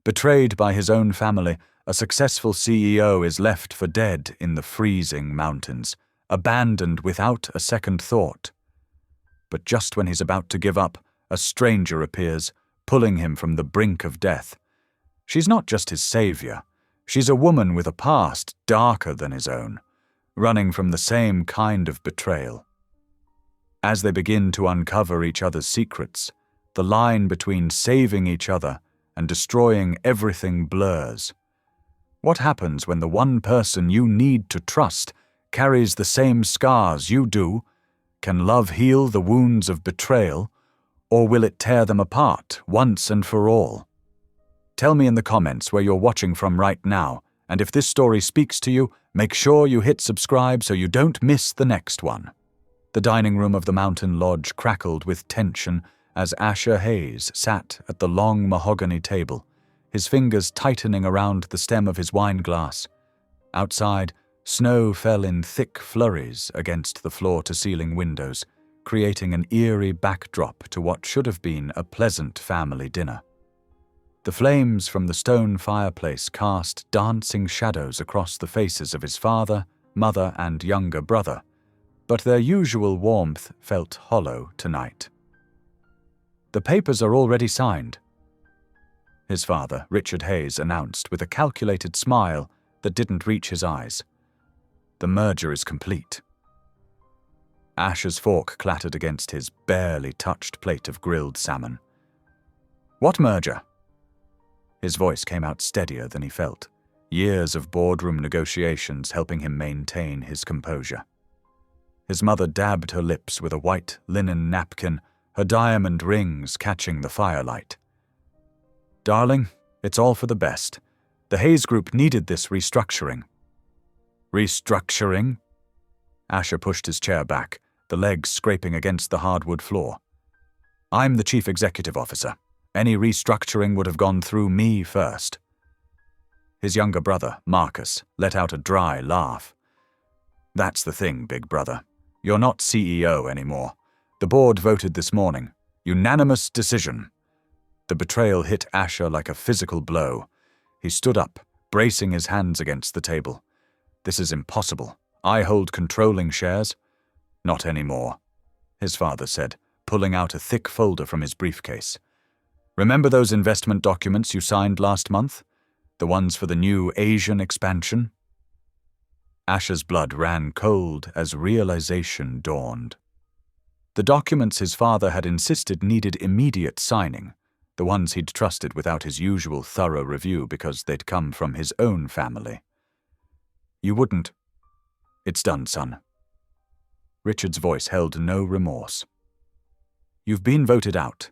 Betrayed by his own family, a successful CEO is left for dead in the freezing mountains, abandoned without a second thought. But just when he's about to give up, a stranger appears, pulling him from the brink of death. She's not just his savior. She's a woman with a past darker than his own, running from the same kind of betrayal. As they begin to uncover each other's secrets, the line between saving each other and destroying everything blurs. What happens when the one person you need to trust carries the same scars you do? Can love heal the wounds of betrayal, or will it tear them apart once and for all? Tell me in the comments where you're watching from right now, and if this story speaks to you, make sure you hit subscribe so you don't miss the next one. The dining room of the mountain lodge crackled with tension as Asher Hayes sat at the long mahogany table, his fingers tightening around the stem of his wine glass. Outside, snow fell in thick flurries against the floor-to-ceiling windows, creating an eerie backdrop to what should have been a pleasant family dinner. The flames from the stone fireplace cast dancing shadows across the faces of his father, mother, and younger brother, but their usual warmth felt hollow tonight. "The papers are already signed," his father, Richard Hayes, announced with a calculated smile that didn't reach his eyes. "The merger is complete." Asher's fork clattered against his barely touched plate of grilled salmon. "What merger?" His voice came out steadier than he felt, years of boardroom negotiations helping him maintain his composure. His mother dabbed her lips with a white linen napkin, her diamond rings catching the firelight. "Darling, it's all for the best. The Hayes Group needed this restructuring." "Restructuring?" Asher pushed his chair back, the legs scraping against the hardwood floor. "I'm the chief executive officer. Any restructuring would have gone through me first." His younger brother, Marcus, let out a dry laugh. "That's the thing, big brother. You're not CEO anymore. The board voted this morning. Unanimous decision." The betrayal hit Asher like a physical blow. He stood up, bracing his hands against the table. "This is impossible. I hold controlling shares." "Not anymore," his father said, pulling out a thick folder from his briefcase. "Remember those investment documents you signed last month? The ones for the new Asian expansion?" Asher's blood ran cold as realization dawned. The documents his father had insisted needed immediate signing, the ones he'd trusted without his usual thorough review because they'd come from his own family. "You wouldn't." "It's done, son." Richard's voice held no remorse. "You've been voted out.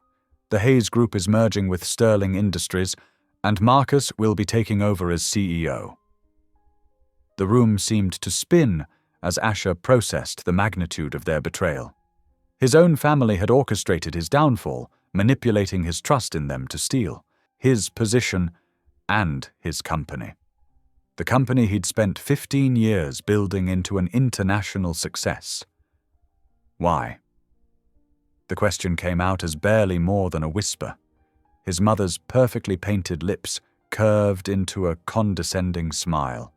The Hayes Group is merging with Sterling Industries, and Marcus will be taking over as CEO." The room seemed to spin as Asher processed the magnitude of their betrayal. His own family had orchestrated his downfall, manipulating his trust in them to steal his position and his company. The company he'd spent 15 years building into an international success. Why? The question came out as barely more than a whisper. His mother's perfectly painted lips curved into a condescending smile.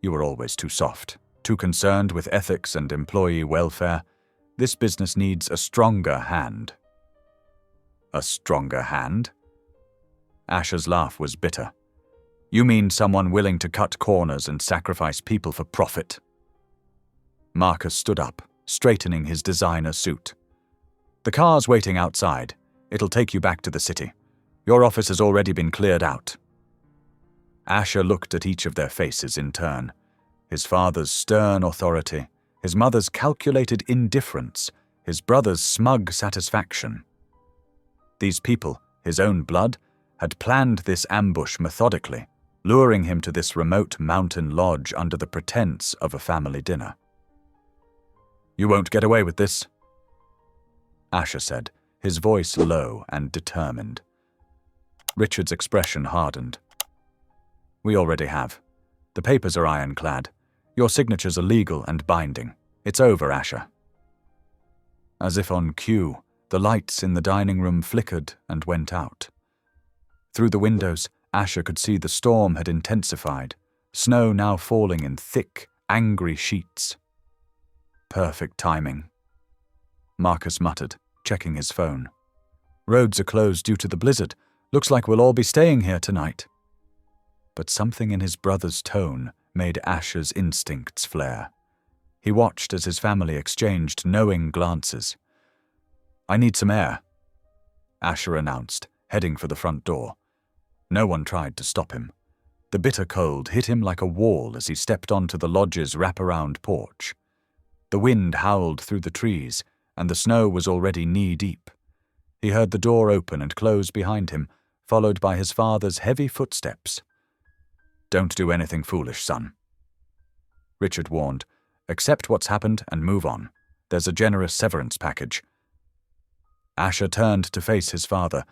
"You were always too soft, too concerned with ethics and employee welfare. This business needs a stronger hand." "A stronger hand?" Asher's laugh was bitter. "You mean someone willing to cut corners and sacrifice people for profit?" Marcus stood up, straightening his designer suit. "The car's waiting outside. It'll take you back to the city. Your office has already been cleared out." Asher looked at each of their faces in turn. His father's stern authority, his mother's calculated indifference, his brother's smug satisfaction. These people, his own blood, had planned this ambush methodically, luring him to this remote mountain lodge under the pretense of a family dinner. "You won't get away with this," Asher said, his voice low and determined. Richard's expression hardened. "We already have. The papers are ironclad. Your signatures are legal and binding. It's over, Asher." As if on cue, the lights in the dining room flickered and went out. Through the windows, Asher could see the storm had intensified, snow now falling in thick, angry sheets. Perfect timing, Marcus muttered, checking his phone. Roads are closed due to the blizzard. Looks like we'll all be staying here tonight. But something in his brother's tone made Asher's instincts flare. He watched as his family exchanged knowing glances. "I need some air," Asher announced, heading for the front door. No one tried to stop him. The bitter cold hit him like a wall as he stepped onto the lodge's wraparound porch. The wind howled through the trees, and the snow was already knee-deep. He heard the door open and close behind him, followed by his father's heavy footsteps. "Don't do anything foolish, son," Richard warned. "Accept what's happened and move on. There's a generous severance package." Asher turned to face his father,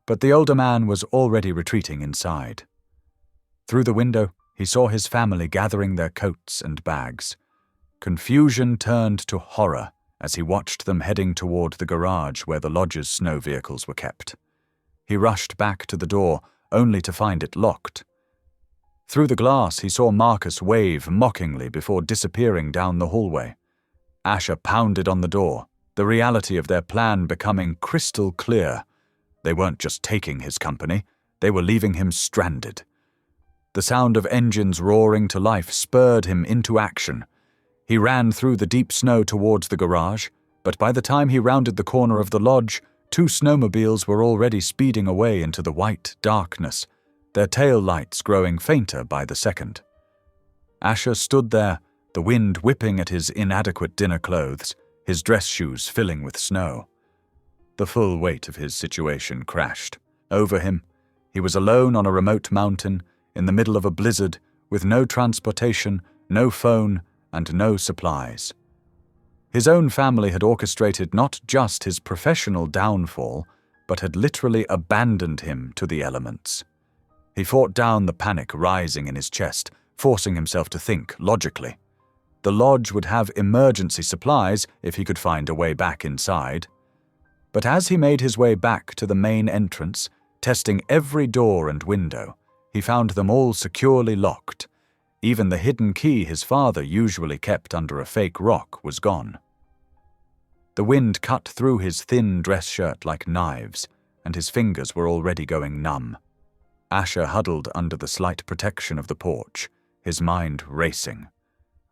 but the older man was already retreating inside. Through the window, he saw his family gathering their coats and bags. Confusion turned to horror as he watched them heading toward the garage where the lodge's snow vehicles were kept. He rushed back to the door, only to find it locked. Through the glass, he saw Marcus wave mockingly before disappearing down the hallway. Asher pounded on the door, the reality of their plan becoming crystal clear. They weren't just taking his company, they were leaving him stranded. The sound of engines roaring to life spurred him into action. He ran through the deep snow towards the garage, but by the time he rounded the corner of the lodge, 2 snowmobiles were already speeding away into the white darkness, their tail lights growing fainter by the second. Asher stood there, the wind whipping at his inadequate dinner clothes, his dress shoes filling with snow. The full weight of his situation crashed over him. He was alone on a remote mountain, in the middle of a blizzard, with no transportation, no phone, and no supplies. His own family had orchestrated not just his professional downfall, but had literally abandoned him to the elements. He fought down the panic rising in his chest, forcing himself to think logically. The lodge would have emergency supplies if he could find a way back inside. But as he made his way back to the main entrance, testing every door and window, he found them all securely locked. Even the hidden key his father usually kept under a fake rock was gone. The wind cut through his thin dress shirt like knives, and his fingers were already going numb. Asher huddled under the slight protection of the porch, his mind racing.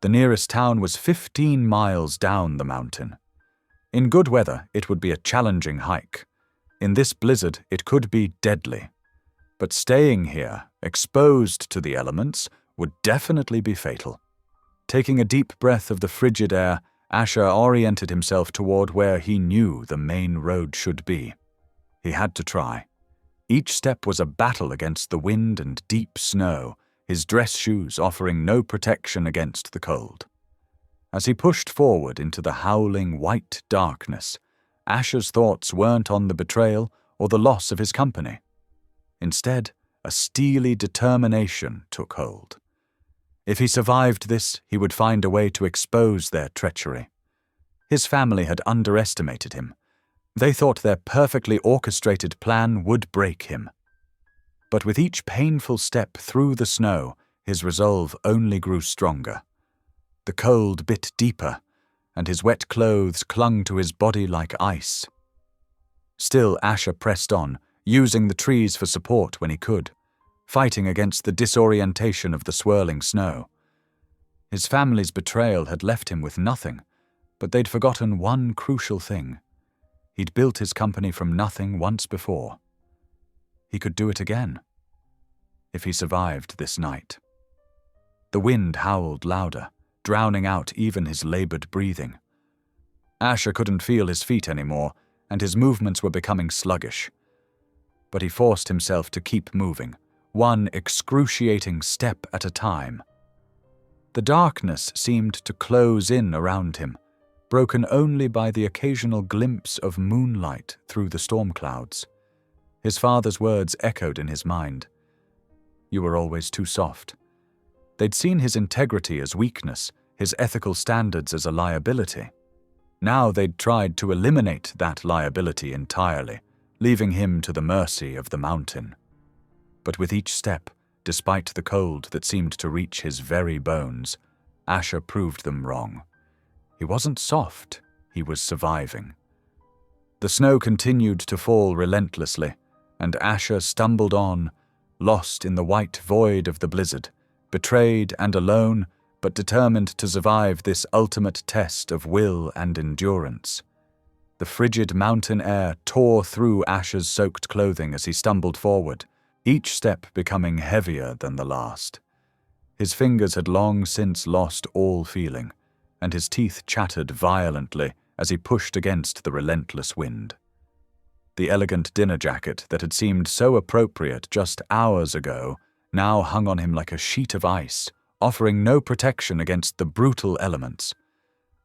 The nearest town was 15 miles down the mountain. In good weather, it would be a challenging hike. In this blizzard, it could be deadly. But staying here, exposed to the elements, would definitely be fatal. Taking a deep breath of the frigid air, Asher oriented himself toward where he knew the main road should be. He had to try. Each step was a battle against the wind and deep snow, his dress shoes offering no protection against the cold. As he pushed forward into the howling white darkness, Asher's thoughts weren't on the betrayal or the loss of his company. Instead, a steely determination took hold. If he survived this, he would find a way to expose their treachery. His family had underestimated him. They thought their perfectly orchestrated plan would break him. But with each painful step through the snow, his resolve only grew stronger. The cold bit deeper, and his wet clothes clung to his body like ice. Still, Asher pressed on, using the trees for support when he could, fighting against the disorientation of the swirling snow. His family's betrayal had left him with nothing, but they'd forgotten one crucial thing. He'd built his company from nothing once before. He could do it again, if he survived this night. The wind howled louder, drowning out even his labored breathing. Asher couldn't feel his feet anymore, and his movements were becoming sluggish. But he forced himself to keep moving, one excruciating step at a time. The darkness seemed to close in around him, broken only by the occasional glimpse of moonlight through the storm clouds. His father's words echoed in his mind. "You were always too soft." They'd seen his integrity as weakness, his ethical standards as a liability. Now they'd tried to eliminate that liability entirely, leaving him to the mercy of the mountain. But with each step, despite the cold that seemed to reach his very bones, Asher proved them wrong. He wasn't soft, he was surviving. The snow continued to fall relentlessly, and Asher stumbled on, lost in the white void of the blizzard, betrayed and alone, but determined to survive this ultimate test of will and endurance. The frigid mountain air tore through Asher's soaked clothing as he stumbled forward, each step becoming heavier than the last. His fingers had long since lost all feeling, and his teeth chattered violently as he pushed against the relentless wind. The elegant dinner jacket that had seemed so appropriate just hours ago now hung on him like a sheet of ice, offering no protection against the brutal elements.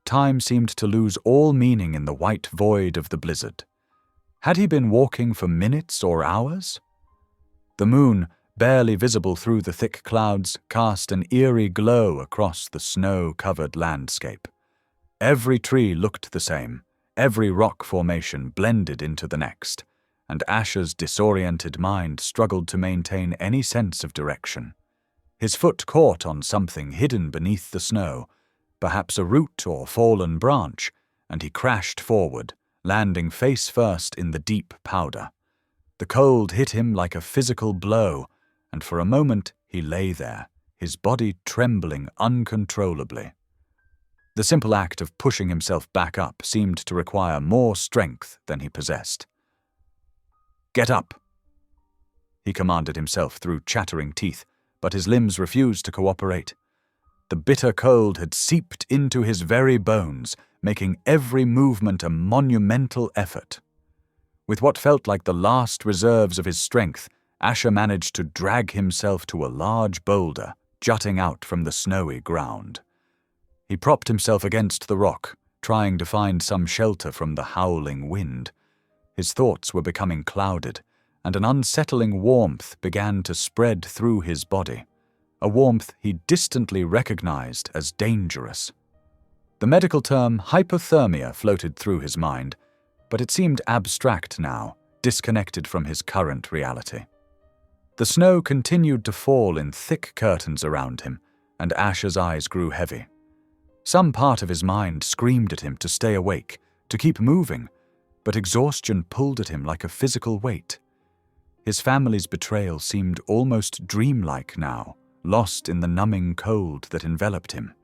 Time seemed to lose all meaning in the white void of the blizzard. Had he been walking for minutes or hours? The moon, barely visible through the thick clouds, cast an eerie glow across the snow-covered landscape. Every tree looked the same, every rock formation blended into the next, and Asher's disoriented mind struggled to maintain any sense of direction. His foot caught on something hidden beneath the snow, perhaps a root or fallen branch, and he crashed forward, landing face first in the deep powder. The cold hit him like a physical blow, and for a moment he lay there, his body trembling uncontrollably. The simple act of pushing himself back up seemed to require more strength than he possessed. "Get up!" he commanded himself through chattering teeth, but his limbs refused to cooperate. The bitter cold had seeped into his very bones, making every movement a monumental effort. With what felt like the last reserves of his strength, Asher managed to drag himself to a large boulder jutting out from the snowy ground. He propped himself against the rock, trying to find some shelter from the howling wind. His thoughts were becoming clouded, and an unsettling warmth began to spread through his body, a warmth he distantly recognized as dangerous. The medical term hypothermia floated through his mind, but it seemed abstract now, disconnected from his current reality. The snow continued to fall in thick curtains around him, and Asher's eyes grew heavy. Some part of his mind screamed at him to stay awake, to keep moving, but exhaustion pulled at him like a physical weight. His family's betrayal seemed almost dreamlike now, lost in the numbing cold that enveloped him.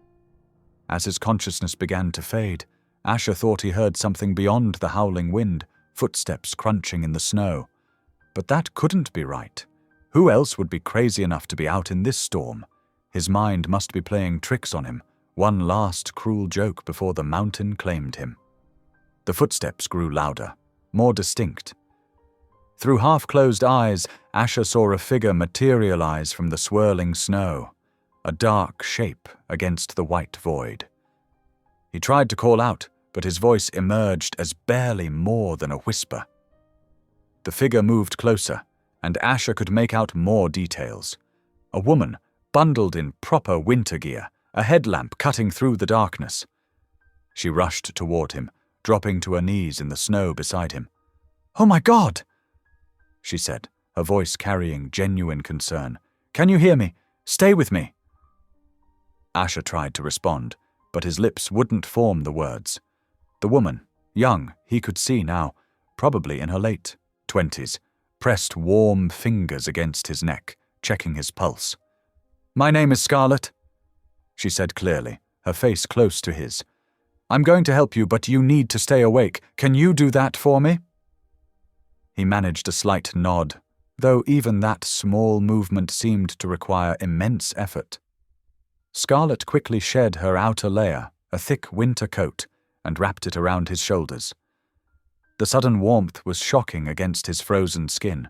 As his consciousness began to fade, Asher thought he heard something beyond the howling wind, footsteps crunching in the snow. But that couldn't be right. Who else would be crazy enough to be out in this storm? His mind must be playing tricks on him, one last cruel joke before the mountain claimed him. The footsteps grew louder, more distinct. Through half-closed eyes, Asher saw a figure materialize from the swirling snow, a dark shape against the white void. He tried to call out, but his voice emerged as barely more than a whisper. The figure moved closer, and Asher could make out more details. A woman, bundled in proper winter gear, a headlamp cutting through the darkness. She rushed toward him, dropping to her knees in the snow beside him. "Oh my God!" she said, her voice carrying genuine concern. "Can you hear me? Stay with me." Asher tried to respond, but his lips wouldn't form the words. The woman, young, he could see now, probably in her late 20s, pressed warm fingers against his neck, checking his pulse. "My name is Scarlett," she said clearly, her face close to his. "I'm going to help you, but you need to stay awake. Can you do that for me?" He managed a slight nod, though even that small movement seemed to require immense effort. Scarlett quickly shed her outer layer, a thick winter coat, and wrapped it around his shoulders. The sudden warmth was shocking against his frozen skin.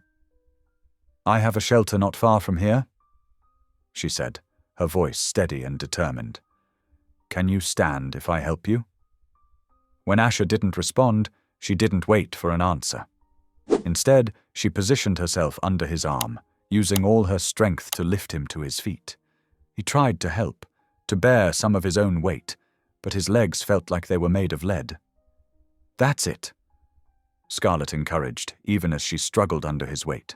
"I have a shelter not far from here," she said, her voice steady and determined. "Can you stand if I help you?" When Asher didn't respond, she didn't wait for an answer. Instead, she positioned herself under his arm, using all her strength to lift him to his feet. He tried to help, to bear some of his own weight, but his legs felt like they were made of lead. "That's it," Scarlett encouraged, even as she struggled under his weight.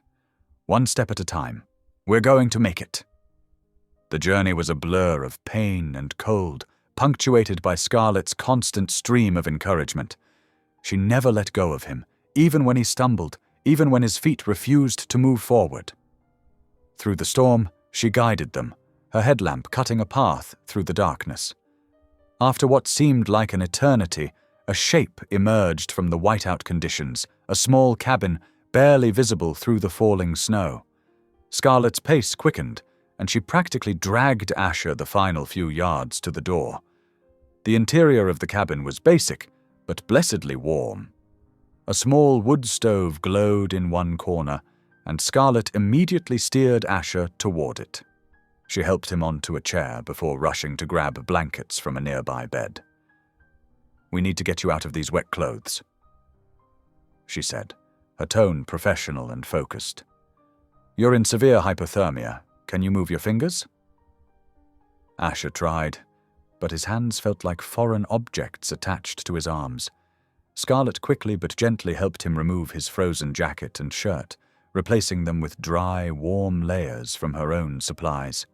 One step at a time. We're going to make it. The journey was a blur of pain and cold, punctuated by Scarlett's constant stream of encouragement. She never let go of him, even when he stumbled, even when his feet refused to move forward. Through the storm, she guided them, her headlamp cutting a path through the darkness. After what seemed like an eternity, a shape emerged from the whiteout conditions, a small cabin barely visible through the falling snow. Scarlett's pace quickened, and she practically dragged Asher the final few yards to the door. The interior of the cabin was basic, but blessedly warm. A small wood stove glowed in one corner, and Scarlett immediately steered Asher toward it. She helped him onto a chair before rushing to grab blankets from a nearby bed. "We need to get you out of these wet clothes," she said, her tone professional and focused. "You're in severe hypothermia. Can you move your fingers?" Asher tried, but his hands felt like foreign objects attached to his arms. Scarlett quickly but gently helped him remove his frozen jacket and shirt, replacing them with dry, warm layers from her own supplies.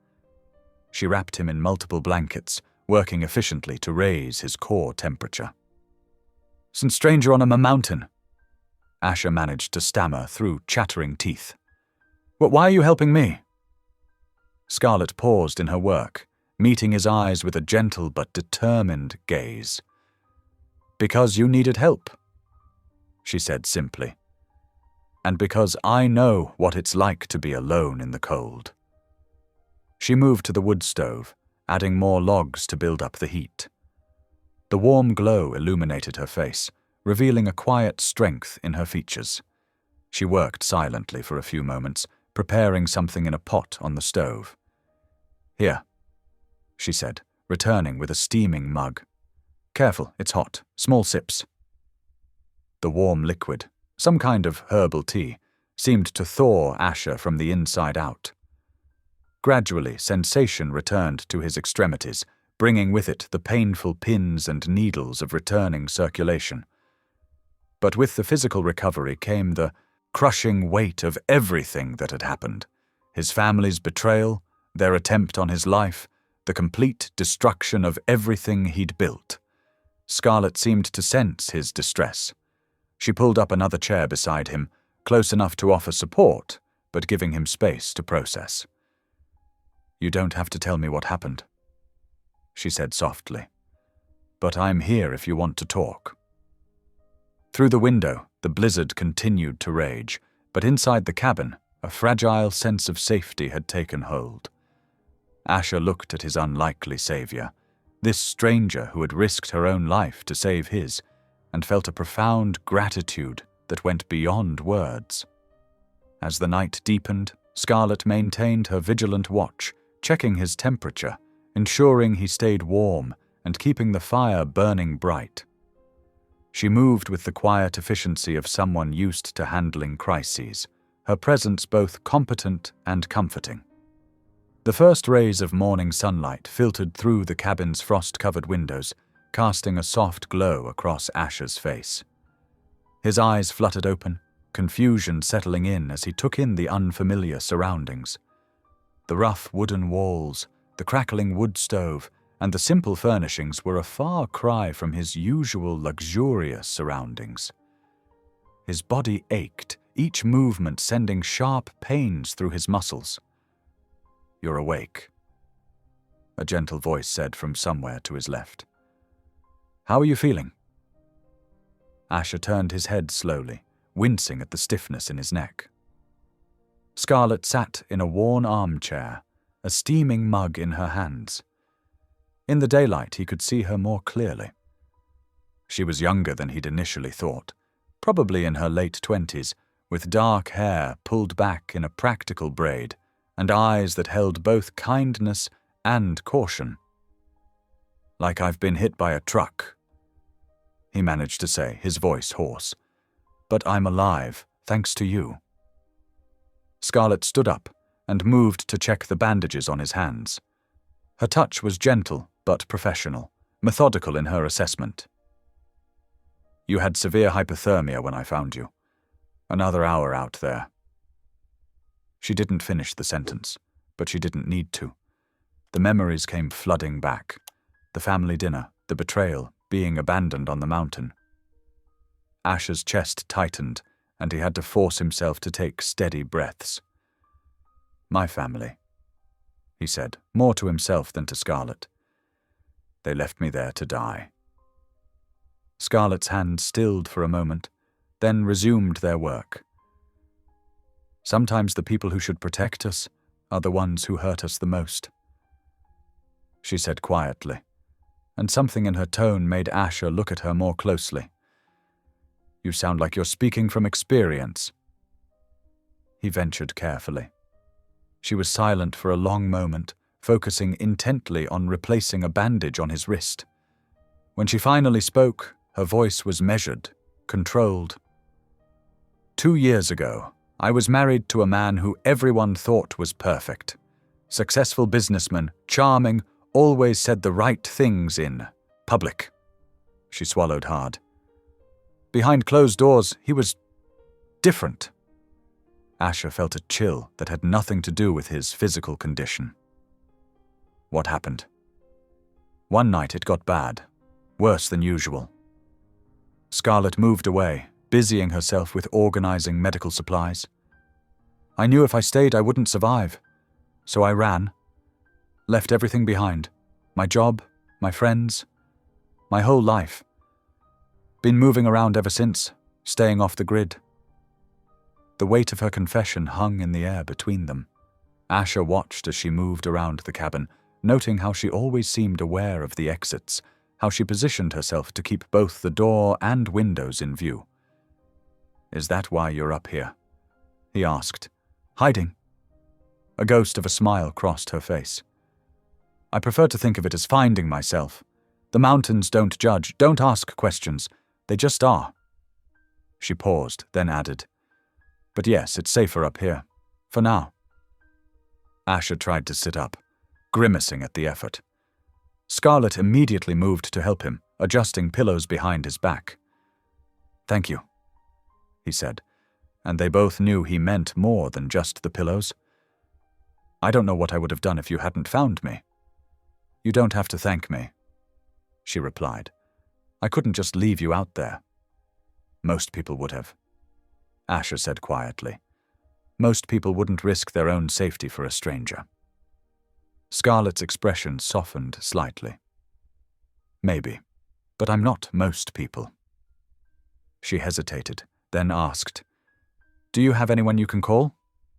She wrapped him in multiple blankets, working efficiently to raise his core temperature. "Some stranger on a mountain," Asher managed to stammer through chattering teeth. Why are you helping me?" Scarlett paused in her work, meeting his eyes with a gentle but determined gaze. "Because you needed help," she said simply. "And because I know what it's like to be alone in the cold." She moved to the wood stove, adding more logs to build up the heat. The warm glow illuminated her face, revealing a quiet strength in her features. She worked silently for a few moments, preparing something in a pot on the stove. "Here," she said, returning with a steaming mug. "Careful, it's hot. Small sips." The warm liquid, some kind of herbal tea, seemed to thaw Asher from the inside out. Gradually, sensation returned to his extremities, bringing with it the painful pins and needles of returning circulation. But with the physical recovery came the crushing weight of everything that had happened: his family's betrayal, their attempt on his life, the complete destruction of everything he'd built. Scarlett seemed to sense his distress. She pulled up another chair beside him, close enough to offer support, but giving him space to process. "You don't have to tell me what happened," she said softly. "But I'm here if you want to talk." Through the window, the blizzard continued to rage, but inside the cabin, a fragile sense of safety had taken hold. Asher looked at his unlikely savior, this stranger who had risked her own life to save his, and felt a profound gratitude that went beyond words. As the night deepened, Scarlett maintained her vigilant watch, checking his temperature, ensuring he stayed warm, and keeping the fire burning bright. She moved with the quiet efficiency of someone used to handling crises, her presence both competent and comforting. The first rays of morning sunlight filtered through the cabin's frost-covered windows, casting a soft glow across Asher's face. His eyes fluttered open, confusion settling in as he took in the unfamiliar surroundings. The rough wooden walls, the crackling wood stove, and the simple furnishings were a far cry from his usual luxurious surroundings. His body ached, each movement sending sharp pains through his muscles. "You're awake," a gentle voice said from somewhere to his left. "How are you feeling?" Asher turned his head slowly, wincing at the stiffness in his neck. Scarlett sat in a worn armchair, a steaming mug in her hands. In the daylight, he could see her more clearly. She was younger than he'd initially thought, probably in her late 20s, with dark hair pulled back in a practical braid, and eyes that held both kindness and caution. "Like I've been hit by a truck," he managed to say, his voice hoarse. "But I'm alive, thanks to you." Scarlett stood up and moved to check the bandages on his hands. Her touch was gentle but professional, methodical in her assessment. "You had severe hypothermia when I found you. Another hour out there." She didn't finish the sentence, but she didn't need to. The memories came flooding back. The family dinner, the betrayal, being abandoned on the mountain. Asher's chest tightened, and he had to force himself to take steady breaths. "My family," he said, more to himself than to Scarlett. "They left me there to die." Scarlett's hand stilled for a moment, then resumed their work. "Sometimes the people who should protect us are the ones who hurt us the most," she said quietly, and something in her tone made Asher look at her more closely. "You sound like you're speaking from experience." He ventured carefully. She was silent for a long moment, focusing intently on replacing a bandage on his wrist. When she finally spoke, her voice was measured, controlled. "2 years ago, I was married to a man who everyone thought was perfect. Successful businessman, charming, always said the right things in public." She swallowed hard. "Behind closed doors, he was different." Asher felt a chill that had nothing to do with his physical condition. "What happened?" "One night it got bad, worse than usual." Scarlett moved away, busying herself with organizing medical supplies. "I knew if I stayed I wouldn't survive, so I ran. Left everything behind. My job, my friends, my whole life. Been moving around ever since, staying off the grid." The weight of her confession hung in the air between them. Asher watched as she moved around the cabin, noting how she always seemed aware of the exits, how she positioned herself to keep both the door and windows in view. "Is that why you're up here?" he asked. "Hiding?" A ghost of a smile crossed her face. "I prefer to think of it as finding myself. The mountains don't judge, don't ask questions. They just are." She paused, then added, "But yes, it's safer up here. For now." Asher tried to sit up, grimacing at the effort. Scarlett immediately moved to help him, adjusting pillows behind his back. "Thank you," he said, and they both knew he meant more than just the pillows. "I don't know what I would have done if you hadn't found me." "You don't have to thank me," she replied. "I couldn't just leave you out there." "Most people would have," Asher said quietly. "Most people wouldn't risk their own safety for a stranger." Scarlett's expression softened slightly. "Maybe, but I'm not most people." She hesitated, then asked, "Do you have anyone you can call?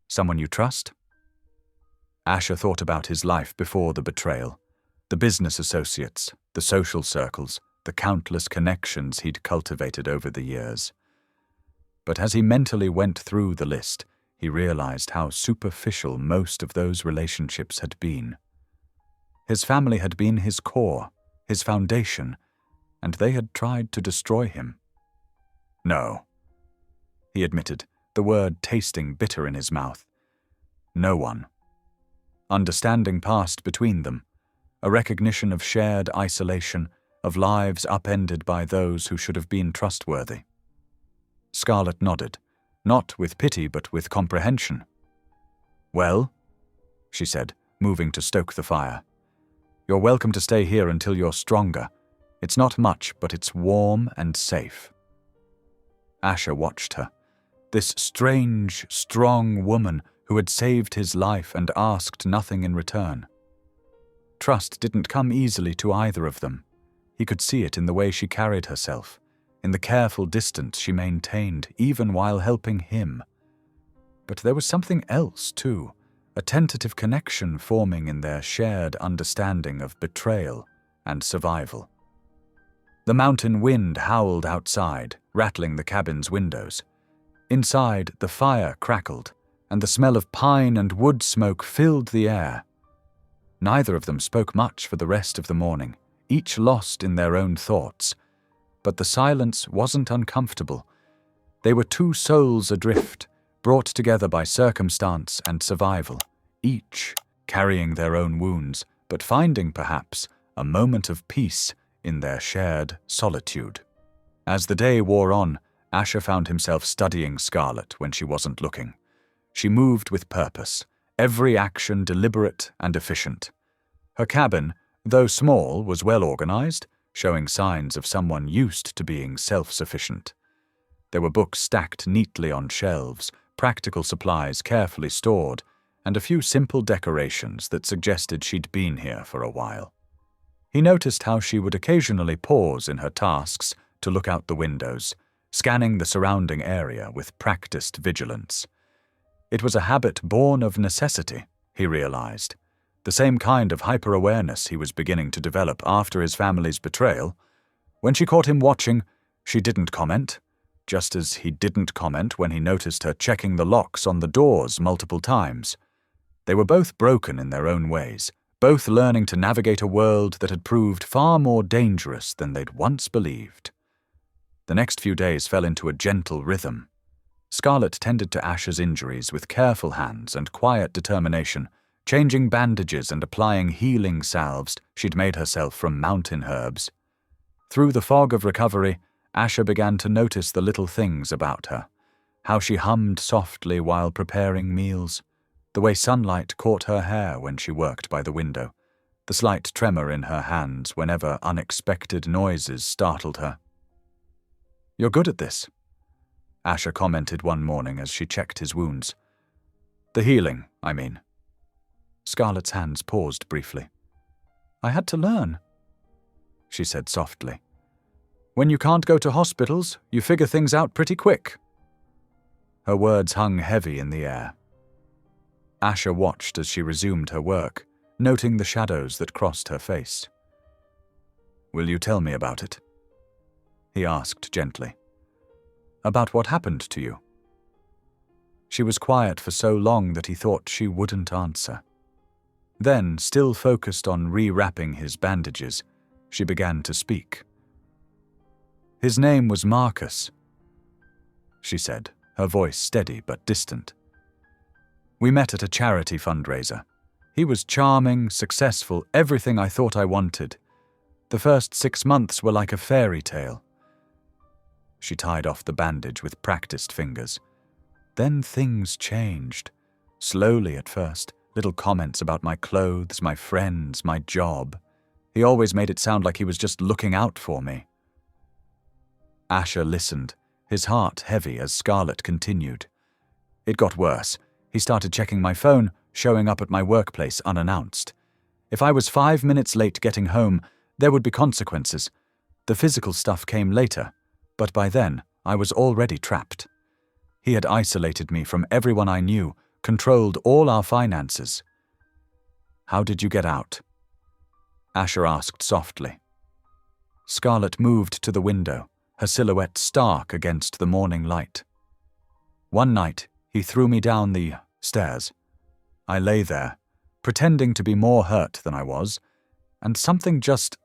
Someone you trust?" Asher thought about his life before the betrayal, the business associates, the social circles, the countless connections he'd cultivated over the years. But as he mentally went through the list, he realized how superficial most of those relationships had been. His family had been his core, his foundation, and they had tried to destroy him. "No," he admitted, the word tasting bitter in his mouth. "No one." Understanding passed between them, a recognition of shared isolation, of lives upended by those who should have been trustworthy. Scarlett nodded, not with pity but with comprehension. "Well," she said, moving to stoke the fire, "you're welcome to stay here until you're stronger. It's not much, but it's warm and safe." Asher watched her, this strange, strong woman who had saved his life and asked nothing in return. Trust didn't come easily to either of them. He could see it in the way she carried herself, in the careful distance she maintained even while helping him. But there was something else, too, a tentative connection forming in their shared understanding of betrayal and survival. The mountain wind howled outside, rattling the cabin's windows. Inside, the fire crackled, and the smell of pine and wood smoke filled the air. Neither of them spoke much for the rest of the morning, each lost in their own thoughts. But the silence wasn't uncomfortable. They were two souls adrift, brought together by circumstance and survival, each carrying their own wounds, but finding, perhaps, a moment of peace in their shared solitude. As the day wore on, Asher found himself studying Scarlett when she wasn't looking. She moved with purpose, every action deliberate and efficient. Her cabin, though small, was well organized, showing signs of someone used to being self-sufficient. There were books stacked neatly on shelves, practical supplies carefully stored, and a few simple decorations that suggested she'd been here for a while. He noticed how she would occasionally pause in her tasks to look out the windows, scanning the surrounding area with practiced vigilance. It was a habit born of necessity, he realized, the same kind of hyper-awareness he was beginning to develop after his family's betrayal. When she caught him watching, she didn't comment, just as he didn't comment when he noticed her checking the locks on the doors multiple times. They were both broken in their own ways, both learning to navigate a world that had proved far more dangerous than they'd once believed. The next few days fell into a gentle rhythm. Scarlett tended to Asher's injuries with careful hands and quiet determination, changing bandages and applying healing salves she'd made herself from mountain herbs. Through the fog of recovery, Asher began to notice the little things about her, how she hummed softly while preparing meals, the way sunlight caught her hair when she worked by the window, the slight tremor in her hands whenever unexpected noises startled her. "You're good at this," Asher commented one morning as she checked his wounds. "The healing, I mean." Scarlett's hands paused briefly. "I had to learn," she said softly. "When you can't go to hospitals, you figure things out pretty quick." Her words hung heavy in the air. Asher watched as she resumed her work, noting the shadows that crossed her face. "Will you tell me about it?" he asked gently. "About what happened to you?" She was quiet for so long that he thought she wouldn't answer. Then, still focused on rewrapping his bandages, she began to speak. "His name was Marcus," she said, her voice steady but distant. "We met at a charity fundraiser. He was charming, successful, everything I thought I wanted. The first 6 months were like a fairy tale." She tied off the bandage with practiced fingers. Then things changed. Slowly at first, little comments about my clothes, my friends, my job. He always made it sound like he was just looking out for me. Asher listened, his heart heavy as Scarlett continued. "It got worse. He started checking my phone, showing up at my workplace unannounced. If I was 5 minutes late getting home, there would be consequences. The physical stuff came later, but by then I was already trapped. He had isolated me from everyone I knew, controlled all our finances." "How did you get out?" Asher asked softly. Scarlett moved to the window, her silhouette stark against the morning light. "One night, he threw me down the stairs. I lay there, pretending to be more hurt than I was, and something just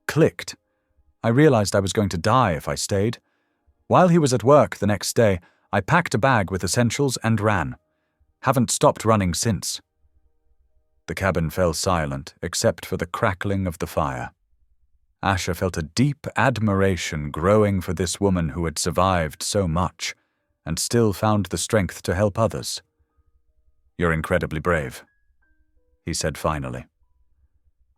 clicked. I realized I was going to die if I stayed. While he was at work the next day, I packed a bag with essentials and ran. Haven't stopped running since." The cabin fell silent except for the crackling of the fire. Asher felt a deep admiration growing for this woman who had survived so much and still found the strength to help others. "You're incredibly brave," he said finally.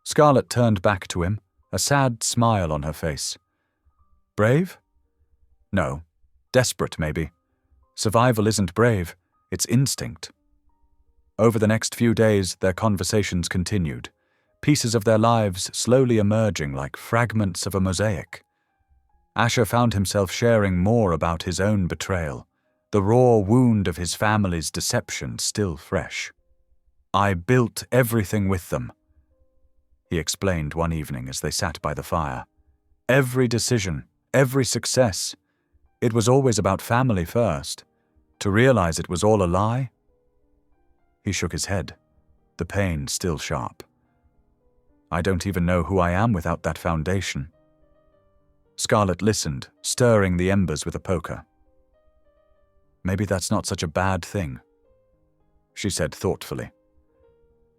Scarlett turned back to him, a sad smile on her face. "Brave? No. Desperate, maybe. Survival isn't brave, it's instinct." Over the next few days, their conversations continued, pieces of their lives slowly emerging like fragments of a mosaic. Asher found himself sharing more about his own betrayal, the raw wound of his family's deception still fresh. "I built everything with them," he explained one evening as they sat by the fire. "Every decision, every success. It was always about family first. To realize it was all a lie?" He shook his head, the pain still sharp. "I don't even know who I am without that foundation." Scarlett listened, stirring the embers with a poker. "Maybe that's not such a bad thing," she said thoughtfully.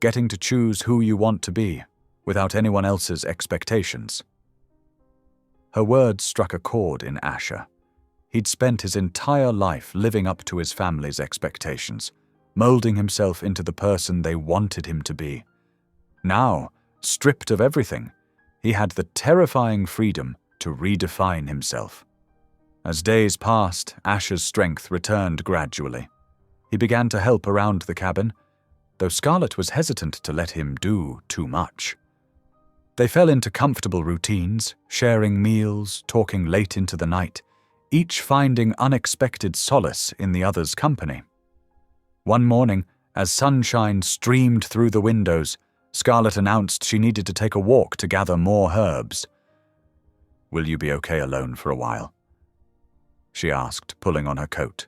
"Getting to choose who you want to be, without anyone else's expectations." Her words struck a chord in Asher. He'd spent his entire life living up to his family's expectations, molding himself into the person they wanted him to be. Now, stripped of everything, he had the terrifying freedom to redefine himself. As days passed, Asher's strength returned gradually. He began to help around the cabin, though Scarlett was hesitant to let him do too much. They fell into comfortable routines, sharing meals, talking late into the night, each finding unexpected solace in the other's company. One morning, as sunshine streamed through the windows, Scarlett announced she needed to take a walk to gather more herbs. "Will you be okay alone for a while?" she asked, pulling on her coat.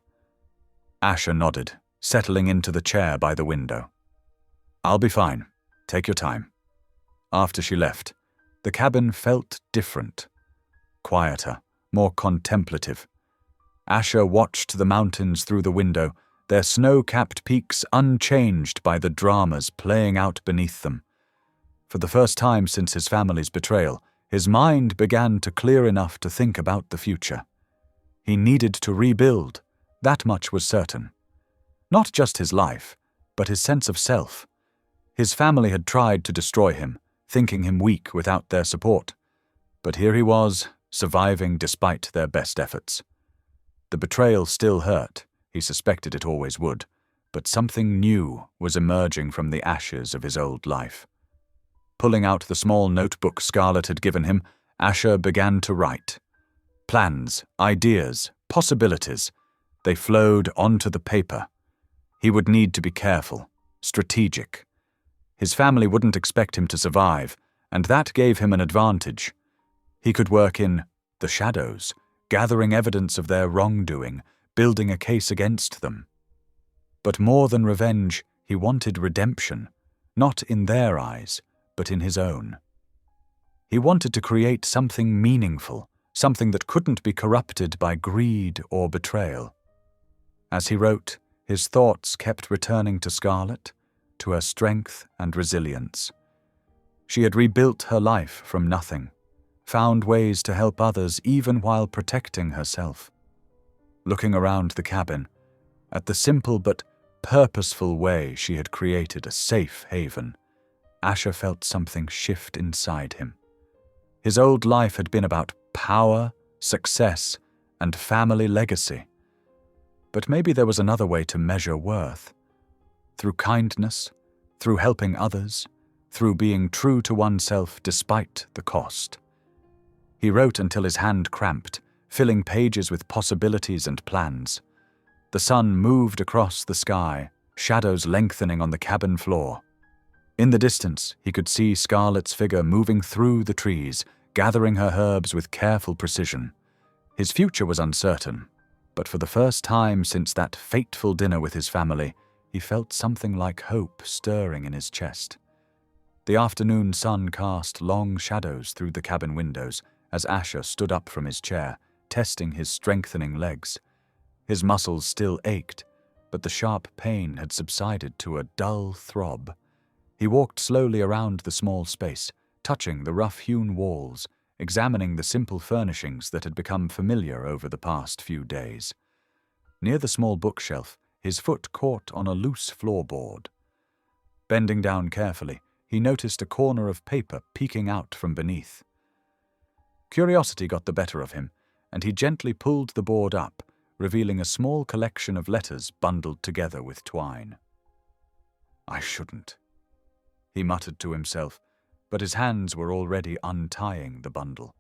Asher nodded, settling into the chair by the window. "I'll be fine. Take your time." After she left, the cabin felt different, quieter, more contemplative. Asher watched the mountains through the window, their snow-capped peaks unchanged by the dramas playing out beneath them. For the first time since his family's betrayal, his mind began to clear enough to think about the future. He needed to rebuild, that much was certain. Not just his life, but his sense of self. His family had tried to destroy him, thinking him weak without their support. But here he was, surviving despite their best efforts. The betrayal still hurt. He suspected it always would, but something new was emerging from the ashes of his old life. Pulling out the small notebook Scarlett had given him, Asher began to write. Plans, ideas, possibilities. They flowed onto the paper. He would need to be careful, strategic. His family wouldn't expect him to survive, and that gave him an advantage. He could work in the shadows, gathering evidence of their wrongdoing, building a case against them. But more than revenge, he wanted redemption, not in their eyes, but in his own. He wanted to create something meaningful, something that couldn't be corrupted by greed or betrayal. As he wrote, his thoughts kept returning to Scarlett, to her strength and resilience. She had rebuilt her life from nothing, found ways to help others even while protecting herself. Looking around the cabin, at the simple but purposeful way she had created a safe haven, Asher felt something shift inside him. His old life had been about power, success, and family legacy. But maybe there was another way to measure worth. Through kindness, through helping others, through being true to oneself despite the cost. He wrote until his hand cramped, filling pages with possibilities and plans. The sun moved across the sky, shadows lengthening on the cabin floor. In the distance, he could see Scarlett's figure moving through the trees, gathering her herbs with careful precision. His future was uncertain, but for the first time since that fateful dinner with his family, he felt something like hope stirring in his chest. The afternoon sun cast long shadows through the cabin windows as Asher stood up from his chair, testing his strengthening legs. His muscles still ached, but the sharp pain had subsided to a dull throb. He walked slowly around the small space, touching the rough-hewn walls, examining the simple furnishings that had become familiar over the past few days. Near the small bookshelf, his foot caught on a loose floorboard. Bending down carefully, he noticed a corner of paper peeking out from beneath. Curiosity got the better of him, and he gently pulled the board up, revealing a small collection of letters bundled together with twine. "I shouldn't," he muttered to himself, but his hands were already untying the bundle.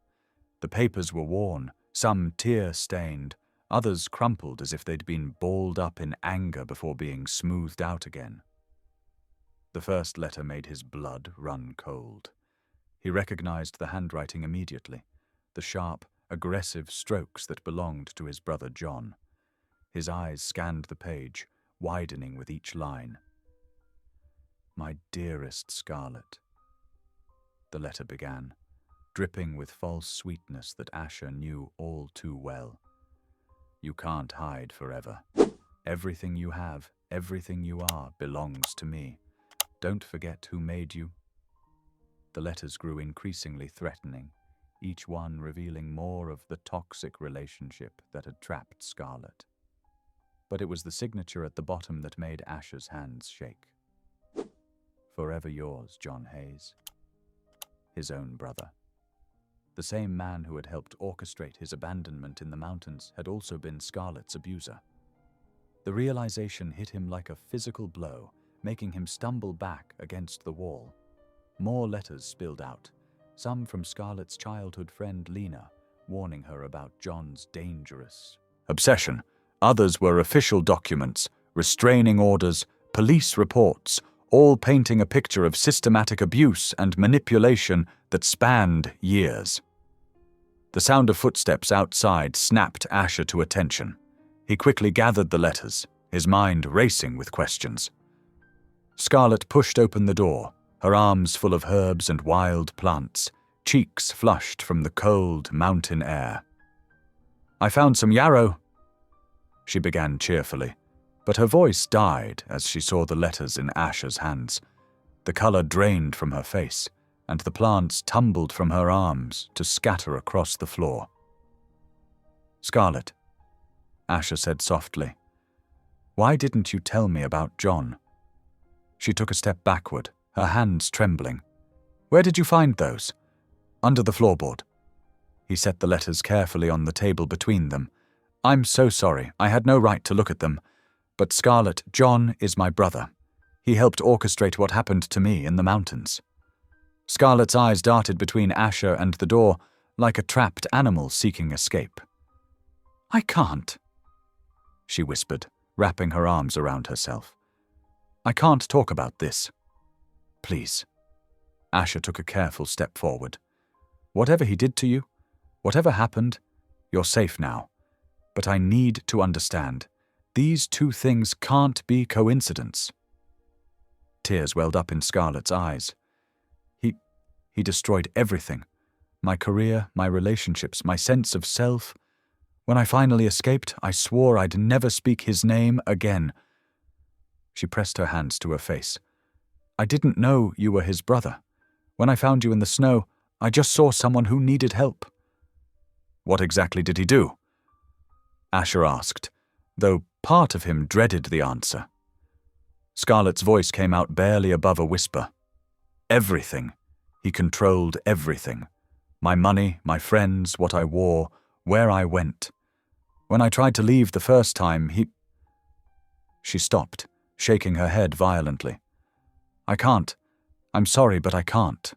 The papers were worn, some tear-stained, others crumpled as if they'd been balled up in anger before being smoothed out again. The first letter made his blood run cold. He recognized the handwriting immediately, the sharp, aggressive strokes that belonged to his brother John. His eyes scanned the page, widening with each line. "My dearest Scarlett," the letter began, dripping with false sweetness that Asher knew all too well. "You can't hide forever. Everything you have, everything you are, belongs to me. Don't forget who made you." The letters grew increasingly threatening, each one revealing more of the toxic relationship that had trapped Scarlet. But it was the signature at the bottom that made Asher's hands shake. Forever yours, John Hayes. His own brother. The same man who had helped orchestrate his abandonment in the mountains had also been Scarlet's abuser. The realization hit him like a physical blow, making him stumble back against the wall. More letters spilled out, some from Scarlet's childhood friend Lena, warning her about John's dangerous obsession. Others were official documents, restraining orders, police reports, all painting a picture of systematic abuse and manipulation that spanned years. The sound of footsteps outside snapped Asher to attention. He quickly gathered the letters, his mind racing with questions. Scarlet pushed open the door, her arms full of herbs and wild plants, cheeks flushed from the cold mountain air. "I found some yarrow," she began cheerfully, but her voice died as she saw the letters in Asher's hands. The color drained from her face, and the plants tumbled from her arms to scatter across the floor. "Scarlet," Asher said softly, "why didn't you tell me about John?" She took a step backward, her hands trembling. "Where did you find those?" "Under the floorboard." He set the letters carefully on the table between them. "I'm so sorry, I had no right to look at them. But Scarlet, John is my brother. He helped orchestrate what happened to me in the mountains." Scarlet's eyes darted between Asher and the door, like a trapped animal seeking escape. "I can't," she whispered, wrapping her arms around herself. "I can't talk about this. Please." Asher took a careful step forward. "Whatever he did to you, whatever happened, you're safe now. But I need to understand. These two things can't be coincidence." Tears welled up in Scarlet's eyes. He destroyed everything. My career, my relationships, my sense of self. When I finally escaped, I swore I'd never speak his name again. She pressed her hands to her face. "I didn't know you were his brother. When I found you in the snow, I just saw someone who needed help." "What exactly did he do?" Asher asked, though part of him dreaded the answer. Scarlet's voice came out barely above a whisper. "Everything. He controlled everything. My money, my friends, what I wore, where I went. When I tried to leave the first time, She stopped, shaking her head violently. "I can't. I'm sorry, but I can't."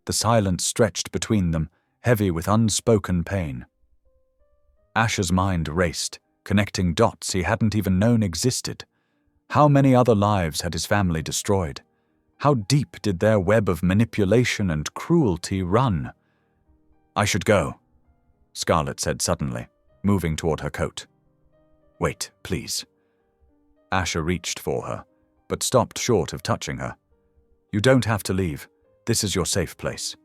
The silence stretched between them, heavy with unspoken pain. Asher's mind raced, connecting dots he hadn't even known existed. How many other lives had his family destroyed? How deep did their web of manipulation and cruelty run? "I should go," Scarlet said suddenly, moving toward her coat. "Wait, please." Asher reached for her, but stopped short of touching her. "You don't have to leave. This is your safe place."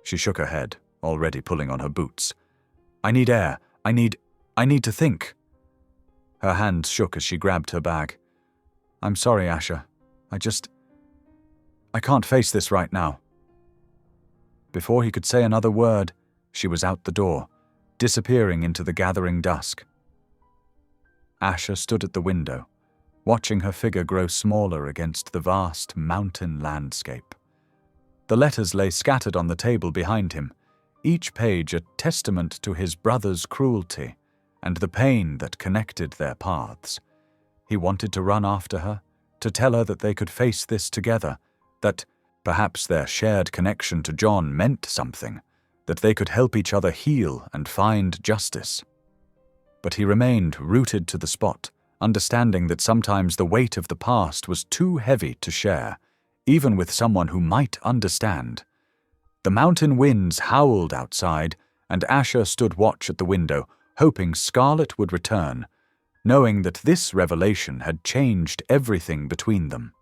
She shook her head, already pulling on her boots. "I need air. I need to think." Her hands shook as she grabbed her bag. "I'm sorry, Asher. I can't face this right now." Before he could say another word, she was out the door, disappearing into the gathering dusk. Asher stood at the window, watching her figure grow smaller against the vast mountain landscape. The letters lay scattered on the table behind him, each page a testament to his brother's cruelty and the pain that connected their paths. He wanted to run after her, to tell her that they could face this together, that perhaps their shared connection to John meant something, that they could help each other heal and find justice. But he remained rooted to the spot, understanding that sometimes the weight of the past was too heavy to share, even with someone who might understand. The mountain winds howled outside, and Asher stood watch at the window, hoping Scarlet would return, knowing that this revelation had changed everything between them.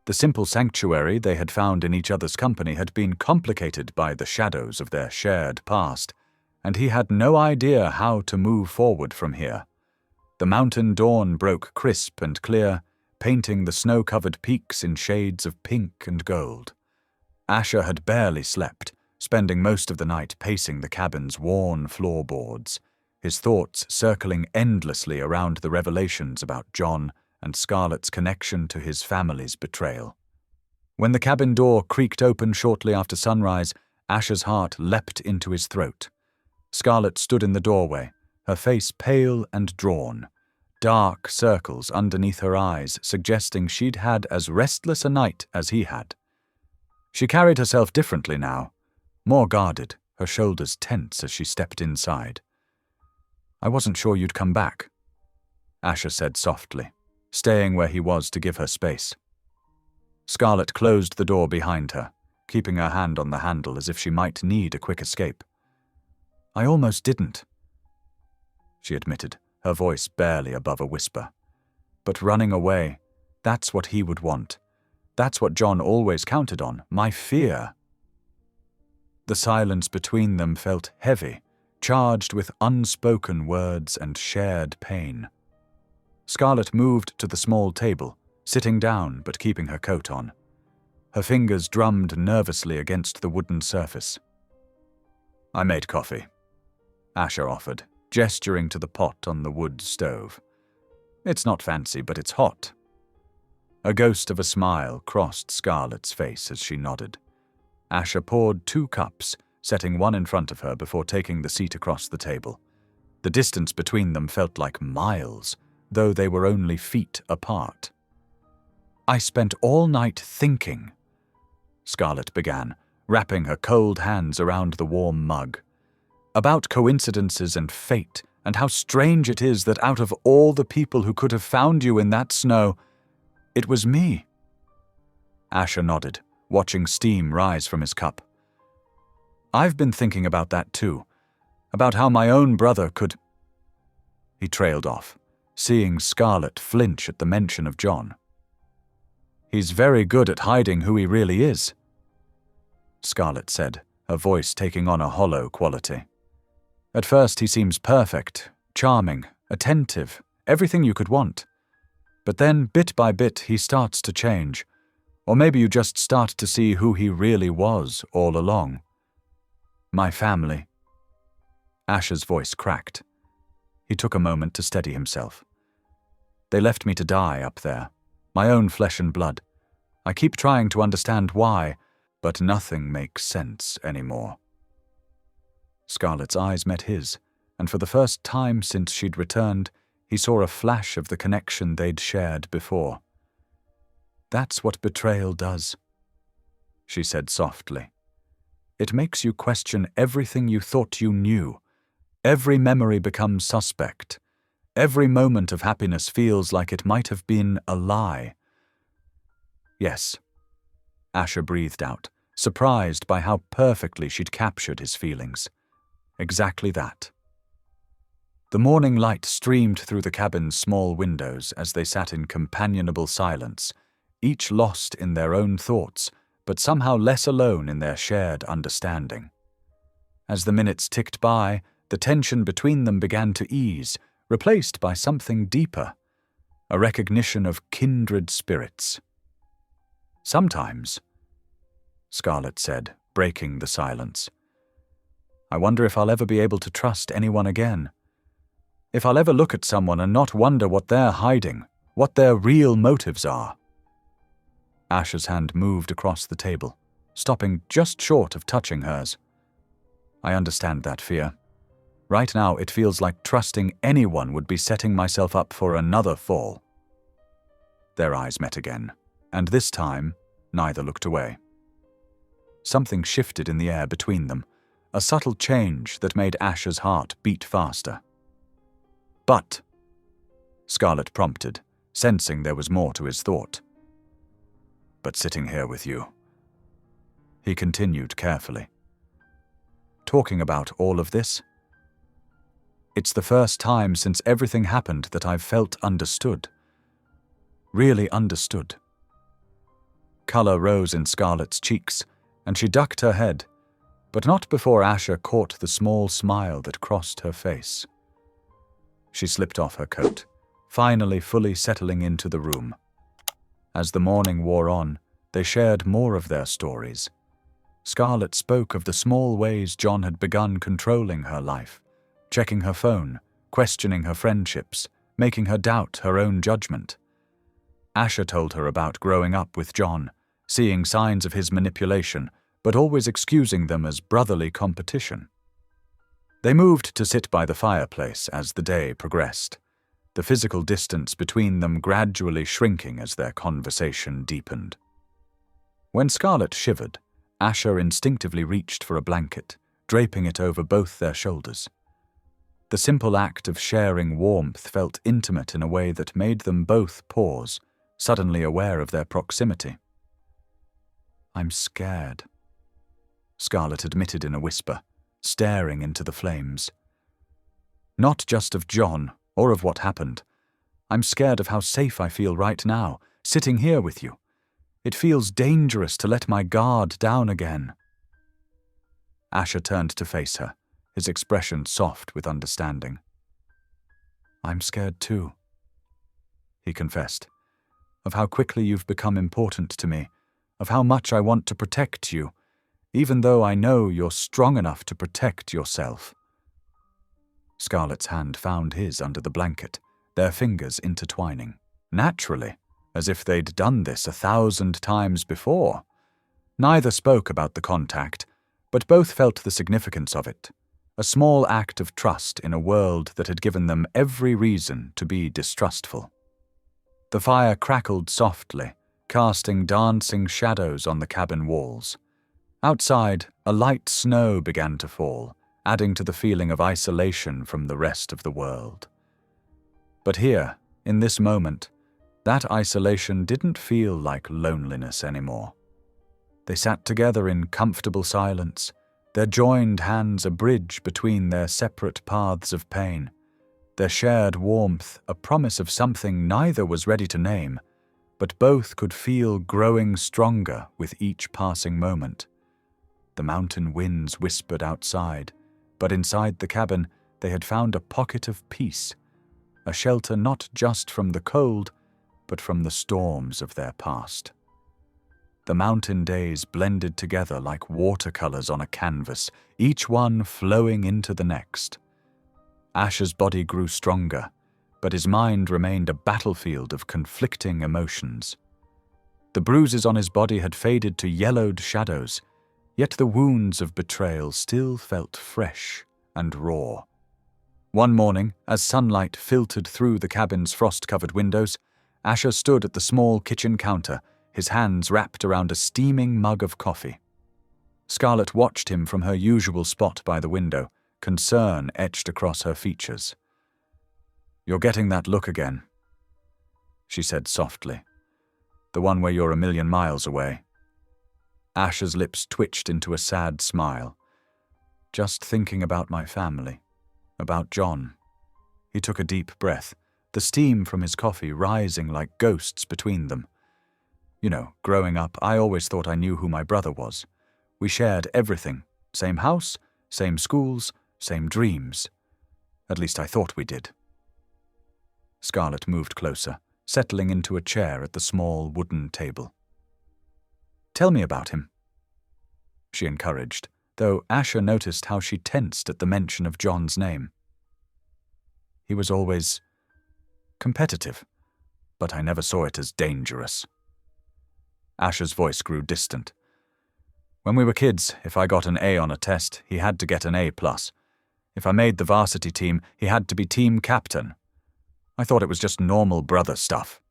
The simple sanctuary they had found in each other's company had been complicated by the shadows of their shared past, and he had no idea how to move forward from here. The mountain dawn broke crisp and clear, painting the snow-covered peaks in shades of pink and gold. Asher had barely slept, spending most of the night pacing the cabin's worn floorboards, his thoughts circling endlessly around the revelations about John and Scarlett's connection to his family's betrayal. When the cabin door creaked open shortly after sunrise, Asher's heart leapt into his throat. Scarlett stood in the doorway, her face pale and drawn, dark circles underneath her eyes suggesting she'd had as restless a night as he had. She carried herself differently now, more guarded, her shoulders tense as she stepped inside. "I wasn't sure you'd come back," Asher said softly, staying where he was to give her space. Scarlett closed the door behind her, keeping her hand on the handle as if she might need a quick escape. "I almost didn't," she admitted, her voice barely above a whisper. "But running away, that's what he would want. That's what John always counted on, my fear." The silence between them felt heavy, charged with unspoken words and shared pain. Scarlett moved to the small table, sitting down but keeping her coat on. Her fingers drummed nervously against the wooden surface. "I made coffee," Asher offered, gesturing to the pot on the wood stove. "It's not fancy, but it's hot." A ghost of a smile crossed Scarlett's face as she nodded. Asher poured 2 cups, setting one in front of her before taking the seat across the table. The distance between them felt like miles, though they were only feet apart. "I spent all night thinking," Scarlett began, wrapping her cold hands around the warm mug, "about coincidences and fate, and how strange it is that out of all the people who could have found you in that snow, it was me." Asher nodded, watching steam rise from his cup. "I've been thinking about that too, about how my own brother could—" He trailed off, seeing Scarlett flinch at the mention of John. "He's very good at hiding who he really is," Scarlett said, her voice taking on a hollow quality. "At first he seems perfect, charming, attentive, everything you could want. But then, bit by bit, he starts to change. Or maybe you just start to see who he really was all along. My family." Asher's voice cracked. He took a moment to steady himself. "They left me to die up there, my own flesh and blood. I keep trying to understand why, but nothing makes sense anymore." Scarlett's eyes met his, and for the first time since she'd returned, he saw a flash of the connection they'd shared before. "That's what betrayal does," she said softly. "It makes you question everything you thought you knew. Every memory becomes suspect. Every moment of happiness feels like it might have been a lie." "Yes," Asher breathed out, surprised by how perfectly she'd captured his feelings. "Exactly that." The morning light streamed through the cabin's small windows as they sat in companionable silence, each lost in their own thoughts, but somehow less alone in their shared understanding. As the minutes ticked by, the tension between them began to ease, replaced by something deeper, a recognition of kindred spirits. "Sometimes," Scarlett said, breaking the silence, "I wonder if I'll ever be able to trust anyone again. If I'll ever look at someone and not wonder what they're hiding, what their real motives are." Asher's hand moved across the table, stopping just short of touching hers. "I understand that fear. Right now it feels like trusting anyone would be setting myself up for another fall." Their eyes met again, and this time neither looked away. Something shifted in the air between them, a subtle change that made Asher's heart beat faster. "But," Scarlett prompted, sensing there was more to his thought. "But sitting here with you," he continued carefully. "Talking about all of this, it's the first time since everything happened that I've felt understood. Really understood." Color rose in Scarlett's cheeks, and she ducked her head, but not before Asher caught the small smile that crossed her face. She slipped off her coat, finally fully settling into the room. As the morning wore on, they shared more of their stories. Scarlett spoke of the small ways John had begun controlling her life, checking her phone, questioning her friendships, making her doubt her own judgment. Asher told her about growing up with John, seeing signs of his manipulation, but always excusing them as brotherly competition. They moved to sit by the fireplace as the day progressed, the physical distance between them gradually shrinking as their conversation deepened. When Scarlett shivered, Asher instinctively reached for a blanket, draping it over both their shoulders. The simple act of sharing warmth felt intimate in a way that made them both pause, suddenly aware of their proximity. "I'm scared," Scarlett admitted in a whisper, staring into the flames. "Not just of John, or of what happened. I'm scared of how safe I feel right now, sitting here with you. It feels dangerous to let my guard down again." Asher turned to face her, his expression soft with understanding. "I'm scared too," he confessed, "of how quickly you've become important to me, of how much I want to protect you, even though I know you're strong enough to protect yourself." Scarlett's hand found his under the blanket, their fingers intertwining, naturally, as if they'd done this 1,000 times before. Neither spoke about the contact, but both felt the significance of it, a small act of trust in a world that had given them every reason to be distrustful. The fire crackled softly, casting dancing shadows on the cabin walls. Outside, a light snow began to fall, adding to the feeling of isolation from the rest of the world. But here, in this moment, that isolation didn't feel like loneliness anymore. They sat together in comfortable silence, their joined hands a bridge between their separate paths of pain, their shared warmth a promise of something neither was ready to name, but both could feel growing stronger with each passing moment. The mountain winds whispered outside, but inside the cabin they had found a pocket of peace, a shelter not just from the cold, but from the storms of their past. The mountain days blended together like watercolors on a canvas, each one flowing into the next. Asher's body grew stronger, but his mind remained a battlefield of conflicting emotions. The bruises on his body had faded to yellowed shadows, yet the wounds of betrayal still felt fresh and raw. One morning, as sunlight filtered through the cabin's frost-covered windows, Asher stood at the small kitchen counter, his hands wrapped around a steaming mug of coffee. Scarlett watched him from her usual spot by the window, concern etched across her features. "You're getting that look again," she said softly. "The one where you're 1,000,000 miles away." Asher's lips twitched into a sad smile. "Just thinking about my family, about John." He took a deep breath, the steam from his coffee rising like ghosts between them. "You know, growing up, I always thought I knew who my brother was. We shared everything, same house, same schools, same dreams. At least I thought we did." Scarlett moved closer, settling into a chair at the small wooden table. "Tell me about him," she encouraged, though Asher noticed how she tensed at the mention of John's name. "He was always competitive, but I never saw it as dangerous." Asher's voice grew distant. "When we were kids, if I got an A on a test, he had to get an A+. If I made the varsity team, he had to be team captain. I thought it was just normal brother stuff."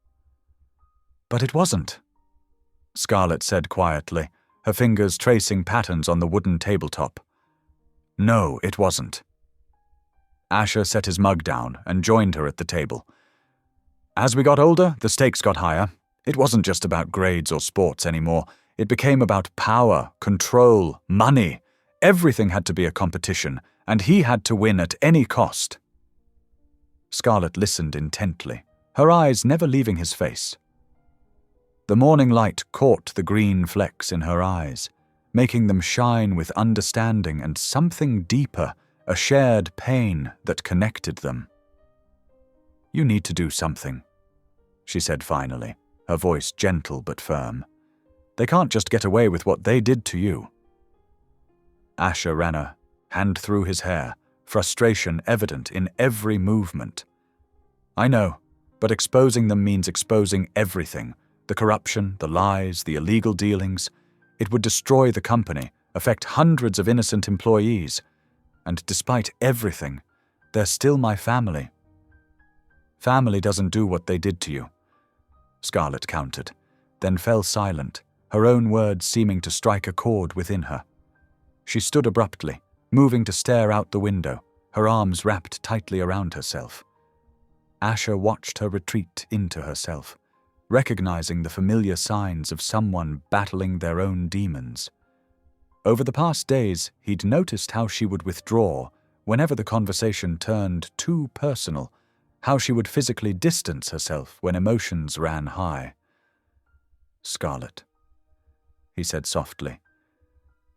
"But it wasn't," Scarlett said quietly, her fingers tracing patterns on the wooden tabletop. "No, it wasn't." Asher set his mug down and joined her at the table. "As we got older, the stakes got higher. It wasn't just about grades or sports anymore. It became about power, control, money. Everything had to be a competition, and he had to win at any cost." Scarlett listened intently, her eyes never leaving his face. The morning light caught the green flecks in her eyes, making them shine with understanding and something deeper, a shared pain that connected them. "You need to do something," she said finally, her voice gentle but firm. "They can't just get away with what they did to you." Asher ran a hand through his hair, frustration evident in every movement. I know, but exposing them means exposing everything. The corruption, the lies, the illegal dealings. It would destroy the company, affect hundreds of innocent employees. And despite everything, they're still my family. Family doesn't do what they did to you, Scarlett countered, then fell silent, her own words seeming to strike a chord within her. She stood abruptly, moving to stare out the window, her arms wrapped tightly around herself. Asher watched her retreat into herself, recognizing the familiar signs of someone battling their own demons. Over the past days, he'd noticed how she would withdraw whenever the conversation turned too personal, how she would physically distance herself when emotions ran high. Scarlett, he said softly,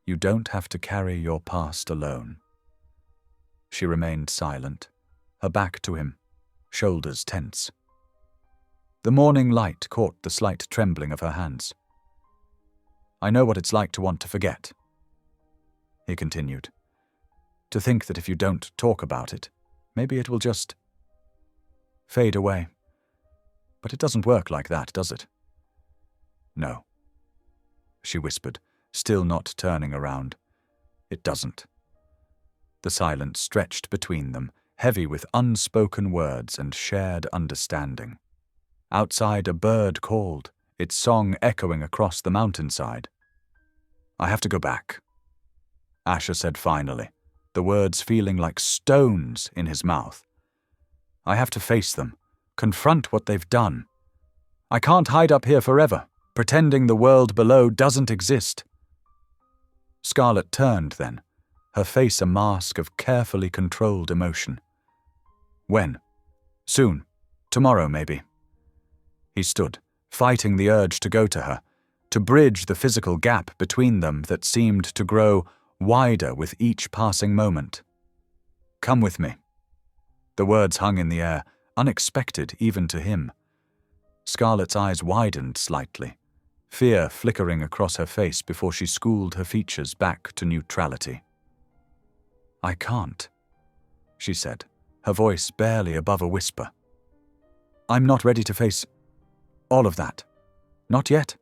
you don't have to carry your past alone. She remained silent, her back to him, shoulders tense. The morning light caught the slight trembling of her hands. I know what it's like to want to forget, he continued. To think that if you don't talk about it, maybe it will just fade away. But it doesn't work like that, does it? No, she whispered, still not turning around. It doesn't. The silence stretched between them, heavy with unspoken words and shared understanding. Outside, a bird called, its song echoing across the mountainside. I have to go back, Asher said finally, the words feeling like stones in his mouth. I have to face them, confront what they've done. I can't hide up here forever, pretending the world below doesn't exist. Scarlett turned then, her face a mask of carefully controlled emotion. When? Soon. Tomorrow, maybe. He stood, fighting the urge to go to her, to bridge the physical gap between them that seemed to grow wider with each passing moment. Come with me. The words hung in the air, unexpected even to him. Scarlett's eyes widened slightly, fear flickering across her face before she schooled her features back to neutrality. I can't, she said, her voice barely above a whisper. I'm not ready to face all of that. Not yet.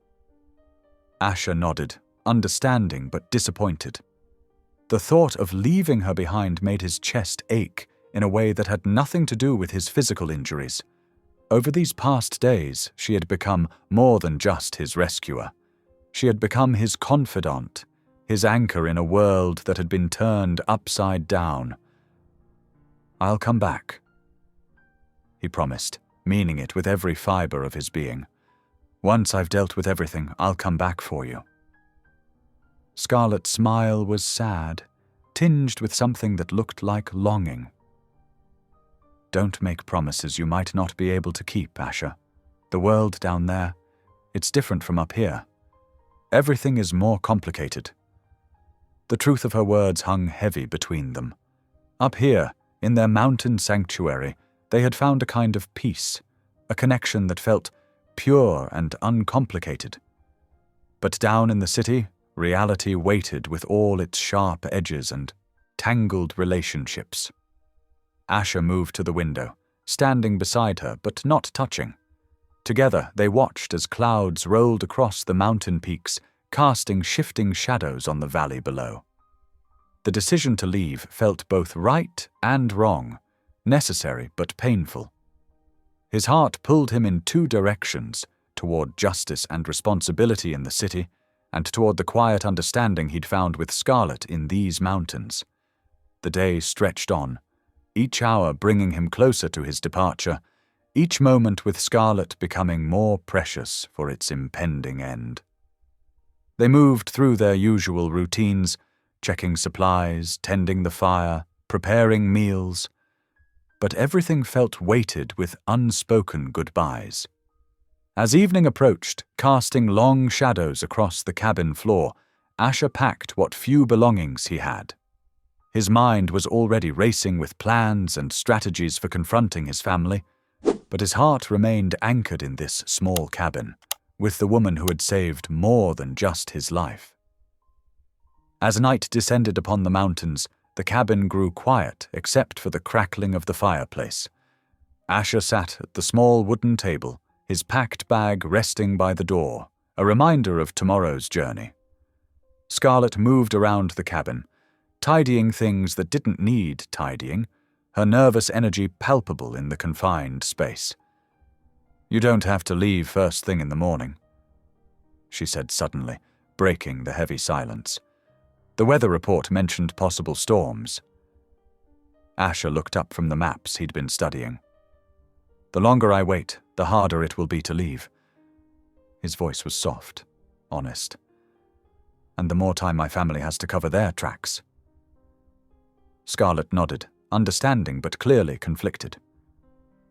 Asher nodded, understanding but disappointed. The thought of leaving her behind made his chest ache in a way that had nothing to do with his physical injuries. Over these past days, she had become more than just his rescuer. She had become his confidant, his anchor in a world that had been turned upside down. I'll come back, he promised, meaning it with every fiber of his being. Once I've dealt with everything, I'll come back for you. Scarlett's smile was sad, tinged with something that looked like longing. Don't make promises you might not be able to keep, Asher. The world down there, it's different from up here. Everything is more complicated. The truth of her words hung heavy between them. Up here, in their mountain sanctuary, they had found a kind of peace, a connection that felt pure and uncomplicated. But down in the city, reality waited with all its sharp edges and tangled relationships. Asher moved to the window, standing beside her but not touching. Together they watched as clouds rolled across the mountain peaks, casting shifting shadows on the valley below. The decision to leave felt both right and wrong, necessary but painful. His heart pulled him in two directions, toward justice and responsibility in the city, and toward the quiet understanding he'd found with Scarlett in these mountains. The day stretched on, each hour bringing him closer to his departure, each moment with Scarlett becoming more precious for its impending end. They moved through their usual routines, checking supplies, tending the fire, preparing meals, but everything felt weighted with unspoken goodbyes. As evening approached, casting long shadows across the cabin floor, Asher packed what few belongings he had. His mind was already racing with plans and strategies for confronting his family, but his heart remained anchored in this small cabin, with the woman who had saved more than just his life. As night descended upon the mountains, the cabin grew quiet except for the crackling of the fireplace. Asher sat at the small wooden table, his packed bag resting by the door, a reminder of tomorrow's journey. Scarlett moved around the cabin, tidying things that didn't need tidying, her nervous energy palpable in the confined space. "You don't have to leave first thing in the morning," she said suddenly, breaking the heavy silence. The weather report mentioned possible storms. Asher looked up from the maps he'd been studying. "The longer I wait, the harder it will be to leave." His voice was soft, honest. "And the more time my family has to cover their tracks." Scarlett nodded, understanding but clearly conflicted.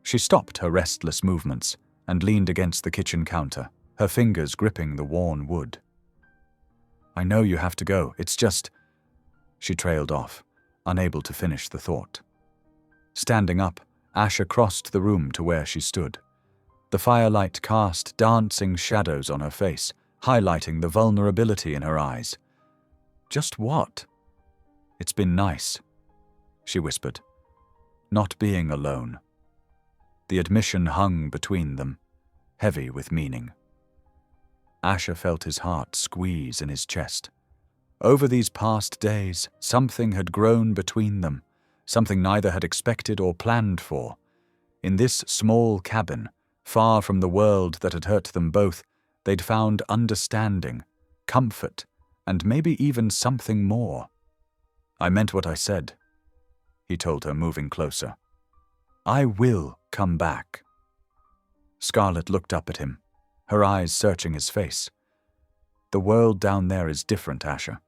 She stopped her restless movements and leaned against the kitchen counter, her fingers gripping the worn wood. "I know you have to go, it's just—" She trailed off, unable to finish the thought. Standing up, Asher crossed the room to where she stood. The firelight cast dancing shadows on her face, highlighting the vulnerability in her eyes. "Just what?" "It's been nice," she whispered. "Not being alone." The admission hung between them, heavy with meaning. Asher felt his heart squeeze in his chest. Over these past days, something had grown between them, something neither had expected or planned for. In this small cabin, far from the world that had hurt them both, they'd found understanding, comfort, and maybe even something more. "I meant what I said," he told her, moving closer. "I will come back." Scarlett looked up at him, her eyes searching his face. "The world down there is different, Asher.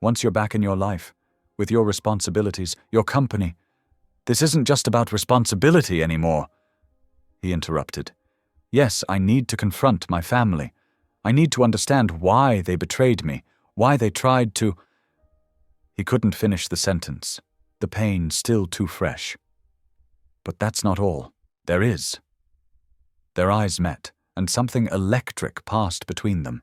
Once you're back in your life, with your responsibilities, your company—" "This isn't just about responsibility anymore," he interrupted. "Yes, I need to confront my family. I need to understand why they betrayed me, why they tried to—" He couldn't finish the sentence, the pain still too fresh. "But that's not all. There is." Their eyes met, and something electric passed between them.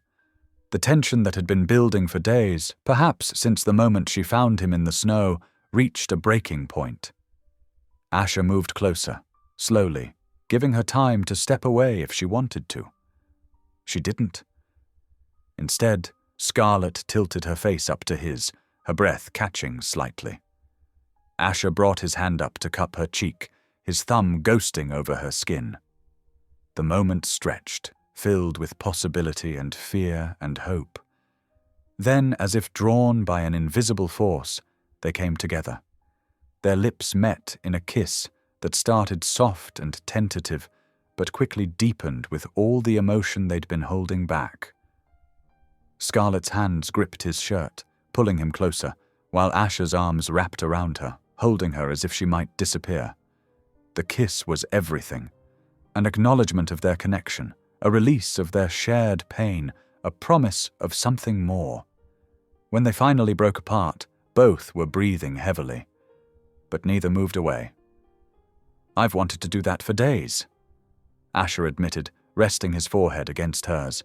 The tension that had been building for days, perhaps since the moment she found him in the snow, reached a breaking point. Asher moved closer, slowly, giving her time to step away if she wanted to. She didn't. Instead, Scarlett tilted her face up to his, her breath catching slightly. Asher brought his hand up to cup her cheek, his thumb ghosting over her skin. The moment stretched, filled with possibility and fear and hope. Then, as if drawn by an invisible force, they came together. Their lips met in a kiss that started soft and tentative, but quickly deepened with all the emotion they'd been holding back. Scarlett's hands gripped his shirt, pulling him closer, while Asher's arms wrapped around her, holding her as if she might disappear. The kiss was everything. An acknowledgement of their connection, a release of their shared pain, a promise of something more. When they finally broke apart, both were breathing heavily. But neither moved away. "I've wanted to do that for days," Asher admitted, resting his forehead against hers.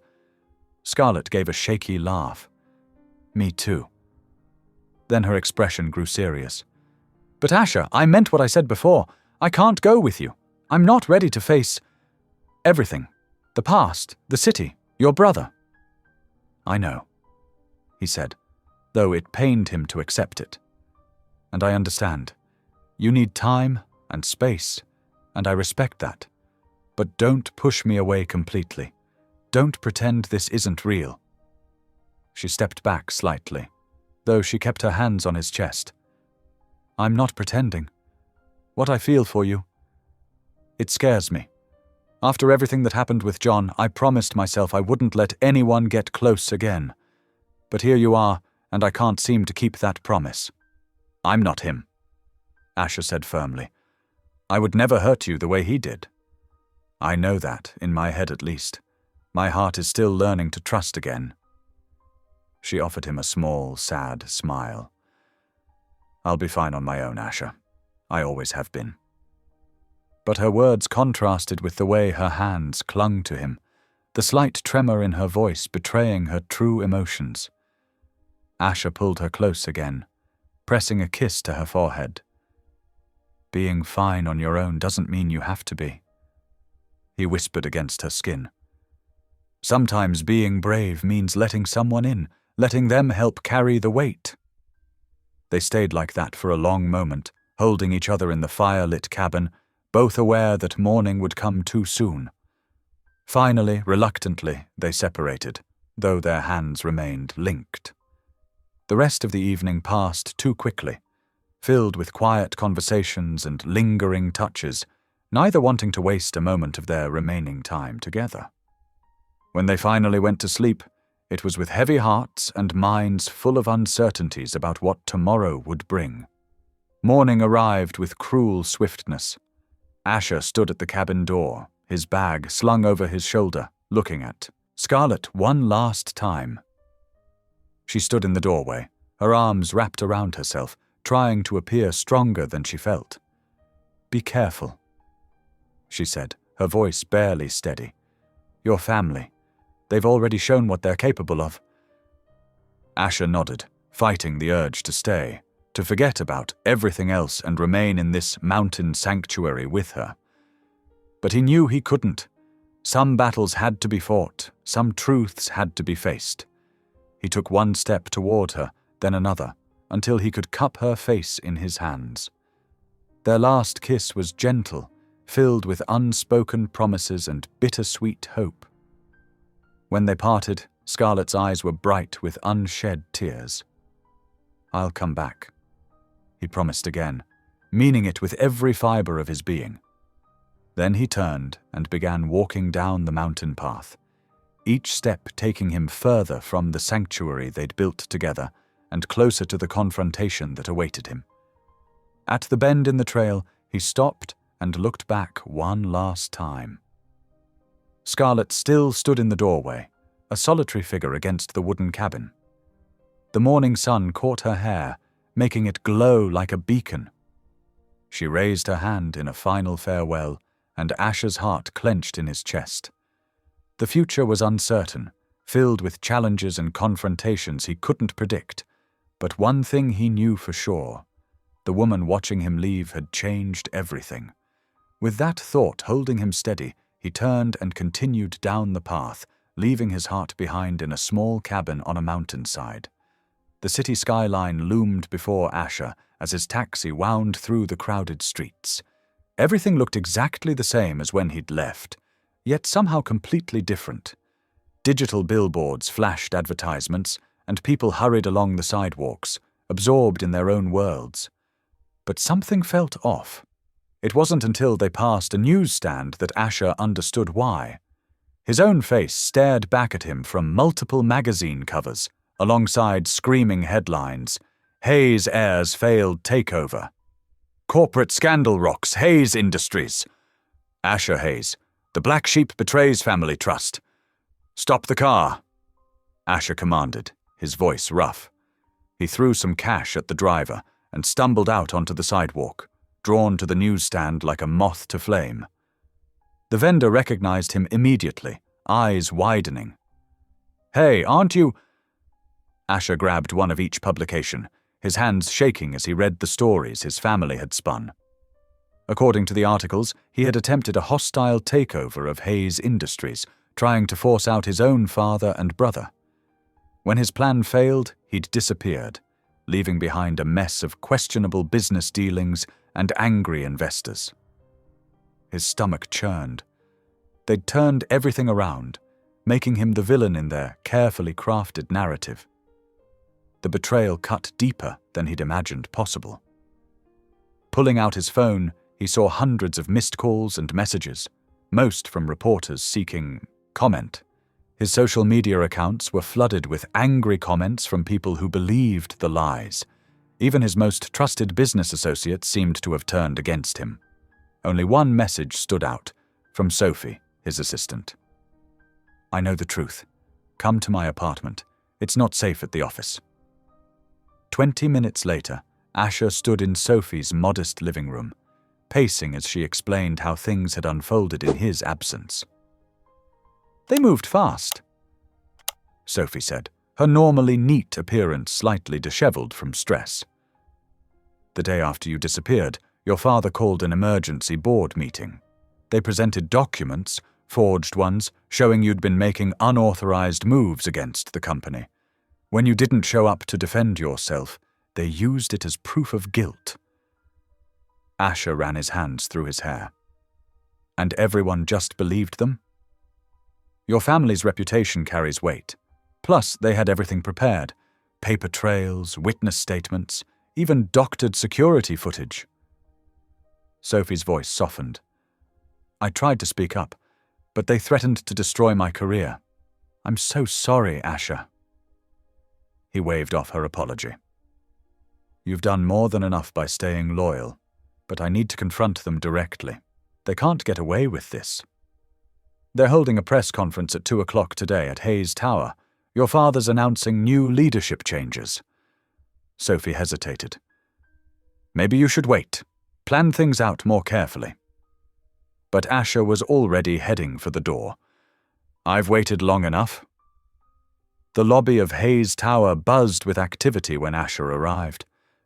Scarlett gave a shaky laugh. "Me too." Then her expression grew serious. "But Asher, I meant what I said before. I can't go with you. I'm not ready to face everything. The past, the city, your brother." "I know," he said, though it pained him to accept it. "And I understand. You need time and space, and I respect that. But don't push me away completely. Don't pretend this isn't real." She stepped back slightly, though she kept her hands on his chest. "I'm not pretending. What I feel for you, it scares me. After everything that happened with John, I promised myself I wouldn't let anyone get close again. But here you are, and I can't seem to keep that promise." "I'm not him," Asher said firmly. "I would never hurt you the way he did." "I know that, in my head at least. My heart is still learning to trust again." She offered him a small, sad smile. "I'll be fine on my own, Asher. I always have been." But her words contrasted with the way her hands clung to him, the slight tremor in her voice betraying her true emotions. Asher pulled her close again, pressing a kiss to her forehead. Being fine on your own doesn't mean you have to be, he whispered against her skin. Sometimes being brave means letting someone in, letting them help carry the weight. They stayed like that for a long moment, holding each other in the fire-lit cabin, both aware that morning would come too soon. Finally, reluctantly, they separated, though their hands remained linked. The rest of the evening passed too quickly, filled with quiet conversations and lingering touches, neither wanting to waste a moment of their remaining time together. When they finally went to sleep, it was with heavy hearts and minds full of uncertainties about what tomorrow would bring. Morning arrived with cruel swiftness. Asher stood at the cabin door, his bag slung over his shoulder, looking at Scarlett one last time. She stood in the doorway, her arms wrapped around herself, trying to appear stronger than she felt. "Be careful," she said, her voice barely steady. "Your family. They've already shown what they're capable of." Asher nodded, fighting the urge to stay, to forget about everything else and remain in this mountain sanctuary with her. But he knew he couldn't. Some battles had to be fought, some truths had to be faced. He took one step toward her, then another, until he could cup her face in his hands. Their last kiss was gentle, filled with unspoken promises and bittersweet hope. When they parted, Scarlett's eyes were bright with unshed tears. "I'll come back," he promised again, meaning it with every fiber of his being. Then he turned and began walking down the mountain path, each step taking him further from the sanctuary they'd built together and closer to the confrontation that awaited him. At the bend in the trail, he stopped and looked back one last time. Scarlett still stood in the doorway, a solitary figure against the wooden cabin. The morning sun caught her hair, making it glow like a beacon. She raised her hand in a final farewell, and Asher's heart clenched in his chest. The future was uncertain, filled with challenges and confrontations he couldn't predict, but one thing he knew for sure: the woman watching him leave had changed everything. With that thought holding him steady, he turned and continued down the path, leaving his heart behind in a small cabin on a mountainside. The city skyline loomed before Asher as his taxi wound through the crowded streets. Everything looked exactly the same as when he'd left, yet somehow completely different. Digital billboards flashed advertisements, and people hurried along the sidewalks, absorbed in their own worlds. But something felt off. It wasn't until they passed a newsstand that Asher understood why. His own face stared back at him from multiple magazine covers, alongside screaming headlines: "Hayes Heirs Failed Takeover. Corporate Scandal Rocks Hayes Industries. Asher Hayes. The Black Sheep Betrays Family Trust. Stop the car," Asher commanded, his voice rough. He threw some cash at the driver and stumbled out onto the sidewalk, drawn to the newsstand like a moth to flame. The vendor recognized him immediately, eyes widening. "Hey, aren't you—" Asher grabbed one of each publication, his hands shaking as he read the stories his family had spun. According to the articles, he had attempted a hostile takeover of Hayes Industries, trying to force out his own father and brother. When his plan failed, he'd disappeared, leaving behind a mess of questionable business dealings and angry investors. His stomach churned. They'd turned everything around, making him the villain in their carefully crafted narrative. The betrayal cut deeper than he'd imagined possible. Pulling out his phone, he saw hundreds of missed calls and messages, most from reporters seeking comment. His social media accounts were flooded with angry comments from people who believed the lies. Even his most trusted business associates seemed to have turned against him. Only one message stood out, from Sophie, his assistant. "I know the truth. Come to my apartment. It's not safe at the office." 20 minutes later, Asher stood in Sophie's modest living room, pacing as she explained how things had unfolded in his absence. "They moved fast," Sophie said, her normally neat appearance slightly disheveled from stress. The day after you disappeared, your father called an emergency board meeting. They presented documents, forged ones, showing you'd been making unauthorized moves against the company. When you didn't show up to defend yourself, they used it as proof of guilt. Asher ran his hands through his hair. And everyone just believed them? Your family's reputation carries weight. Plus, they had everything prepared. Paper trails, witness statements, even doctored security footage. Sophie's voice softened. I tried to speak up, but they threatened to destroy my career. I'm so sorry, Asher. He waved off her apology. You've done more than enough by staying loyal, but I need to confront them directly. They can't get away with this. They're holding a press conference at 2 o'clock today at Hayes Tower. Your father's announcing new leadership changes. Sophie hesitated. Maybe you should wait. Plan things out more carefully. But Asher was already heading for the door. I've waited long enough. The lobby of Hayes Tower buzzed with activity when Asher arrived.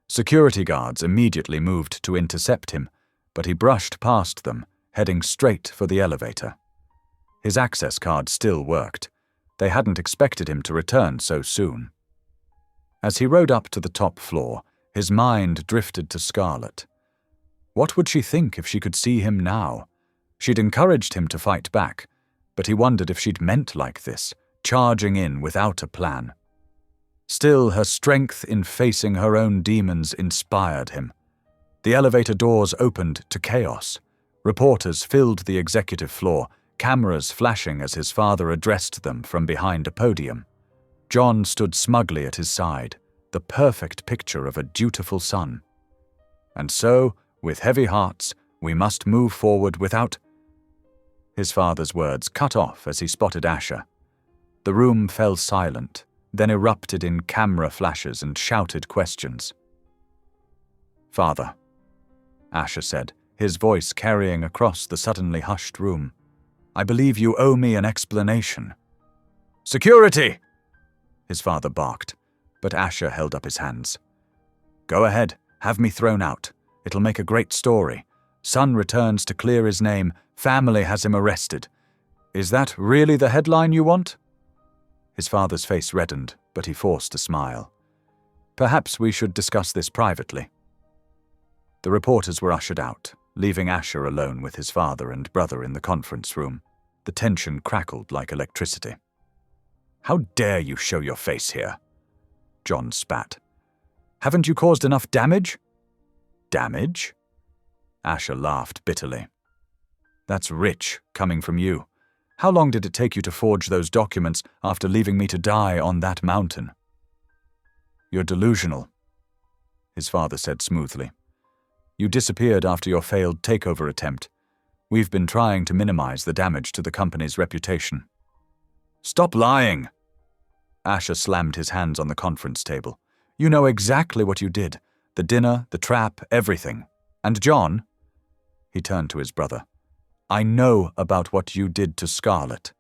Security guards immediately moved to intercept him, but he brushed past them, heading straight for the elevator. His access card still worked. They hadn't expected him to return so soon. As he rode up to the top floor, his mind drifted to Scarlett. What would she think if she could see him now? She'd encouraged him to fight back, but he wondered if she'd meant like this, charging in without a plan. Still, her strength in facing her own demons inspired him. The elevator doors opened to chaos. Reporters filled the executive floor, cameras flashing as his father addressed them from behind a podium. John stood smugly at his side, the perfect picture of a dutiful son. And so, with heavy hearts, we must move forward without... His father's words cut off as he spotted Asher. The room fell silent, then erupted in camera flashes and shouted questions. Father, Asher said, his voice carrying across the suddenly hushed room. I believe you owe me an explanation. Security! His father barked, but Asher held up his hands. Go ahead, have me thrown out. It'll make a great story. Son returns to clear his name, family has him arrested. Is that really the headline you want? His father's face reddened, but he forced a smile. Perhaps we should discuss this privately. The reporters were ushered out, leaving Asher alone with his father and brother in the conference room. The tension crackled like electricity. How dare you show your face here? John spat. Haven't you caused enough damage? Damage? Asher laughed bitterly. That's rich, coming from you. How long did it take you to forge those documents after leaving me to die on that mountain? You're delusional, his father said smoothly. You disappeared after your failed takeover attempt. We've been trying to minimize the damage to the company's reputation. Stop lying! Asher slammed his hands on the conference table. You know exactly what you did. The dinner, the trap, everything. And John? He turned to his brother. I know about what you did to Scarlett.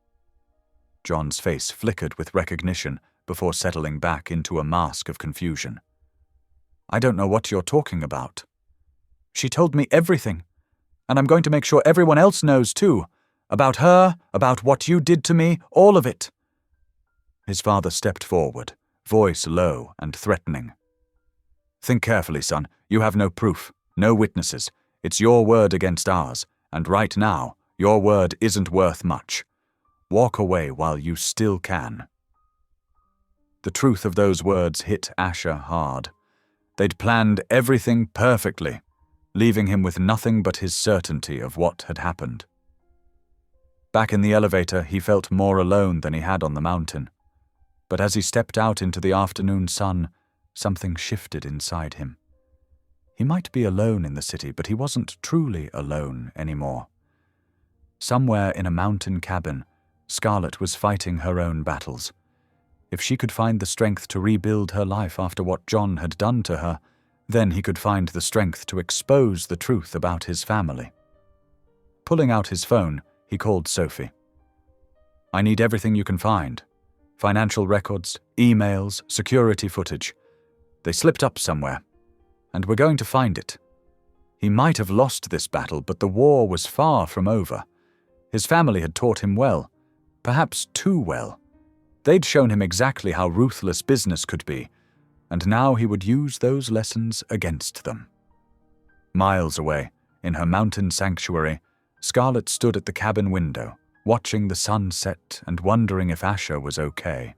John's face flickered with recognition before settling back into a mask of confusion. I don't know what you're talking about. She told me everything, and I'm going to make sure everyone else knows too. About her, about what you did to me, all of it. His father stepped forward, voice low and threatening. Think carefully, son. You have no proof, no witnesses. It's your word against ours, and right now, your word isn't worth much. Walk away while you still can. The truth of those words hit Asher hard. They'd planned everything perfectly, leaving him with nothing but his certainty of what had happened. Back in the elevator, he felt more alone than he had on the mountain. But as he stepped out into the afternoon sun, something shifted inside him. He might be alone in the city, but he wasn't truly alone anymore. Somewhere in a mountain cabin, Scarlett was fighting her own battles. If she could find the strength to rebuild her life after what John had done to her, then he could find the strength to expose the truth about his family. Pulling out his phone, he called Sophie. I need everything you can find. Financial records, emails, security footage. They slipped up somewhere, and we're going to find it. He might have lost this battle, but the war was far from over. His family had taught him well, perhaps too well. They'd shown him exactly how ruthless business could be, and now he would use those lessons against them. Miles away, in her mountain sanctuary, Scarlett stood at the cabin window, watching the sun set and wondering if Asher was okay.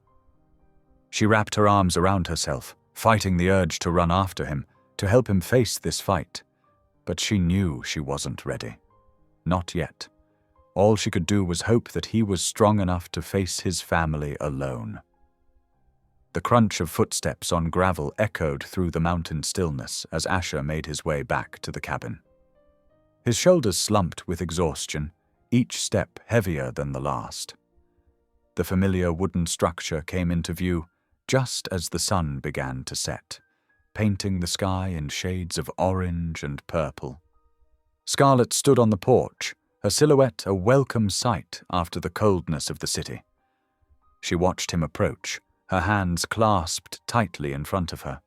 She wrapped her arms around herself, fighting the urge to run after him, to help him face this fight. But she knew she wasn't ready. Not yet. All she could do was hope that he was strong enough to face his family alone. The crunch of footsteps on gravel echoed through the mountain stillness as Asher made his way back to the cabin. His shoulders slumped with exhaustion, each step heavier than the last. The familiar wooden structure came into view just as the sun began to set, painting the sky in shades of orange and purple. Scarlett stood on the porch, her silhouette a welcome sight after the coldness of the city. She watched him approach, her hands clasped tightly in front of her.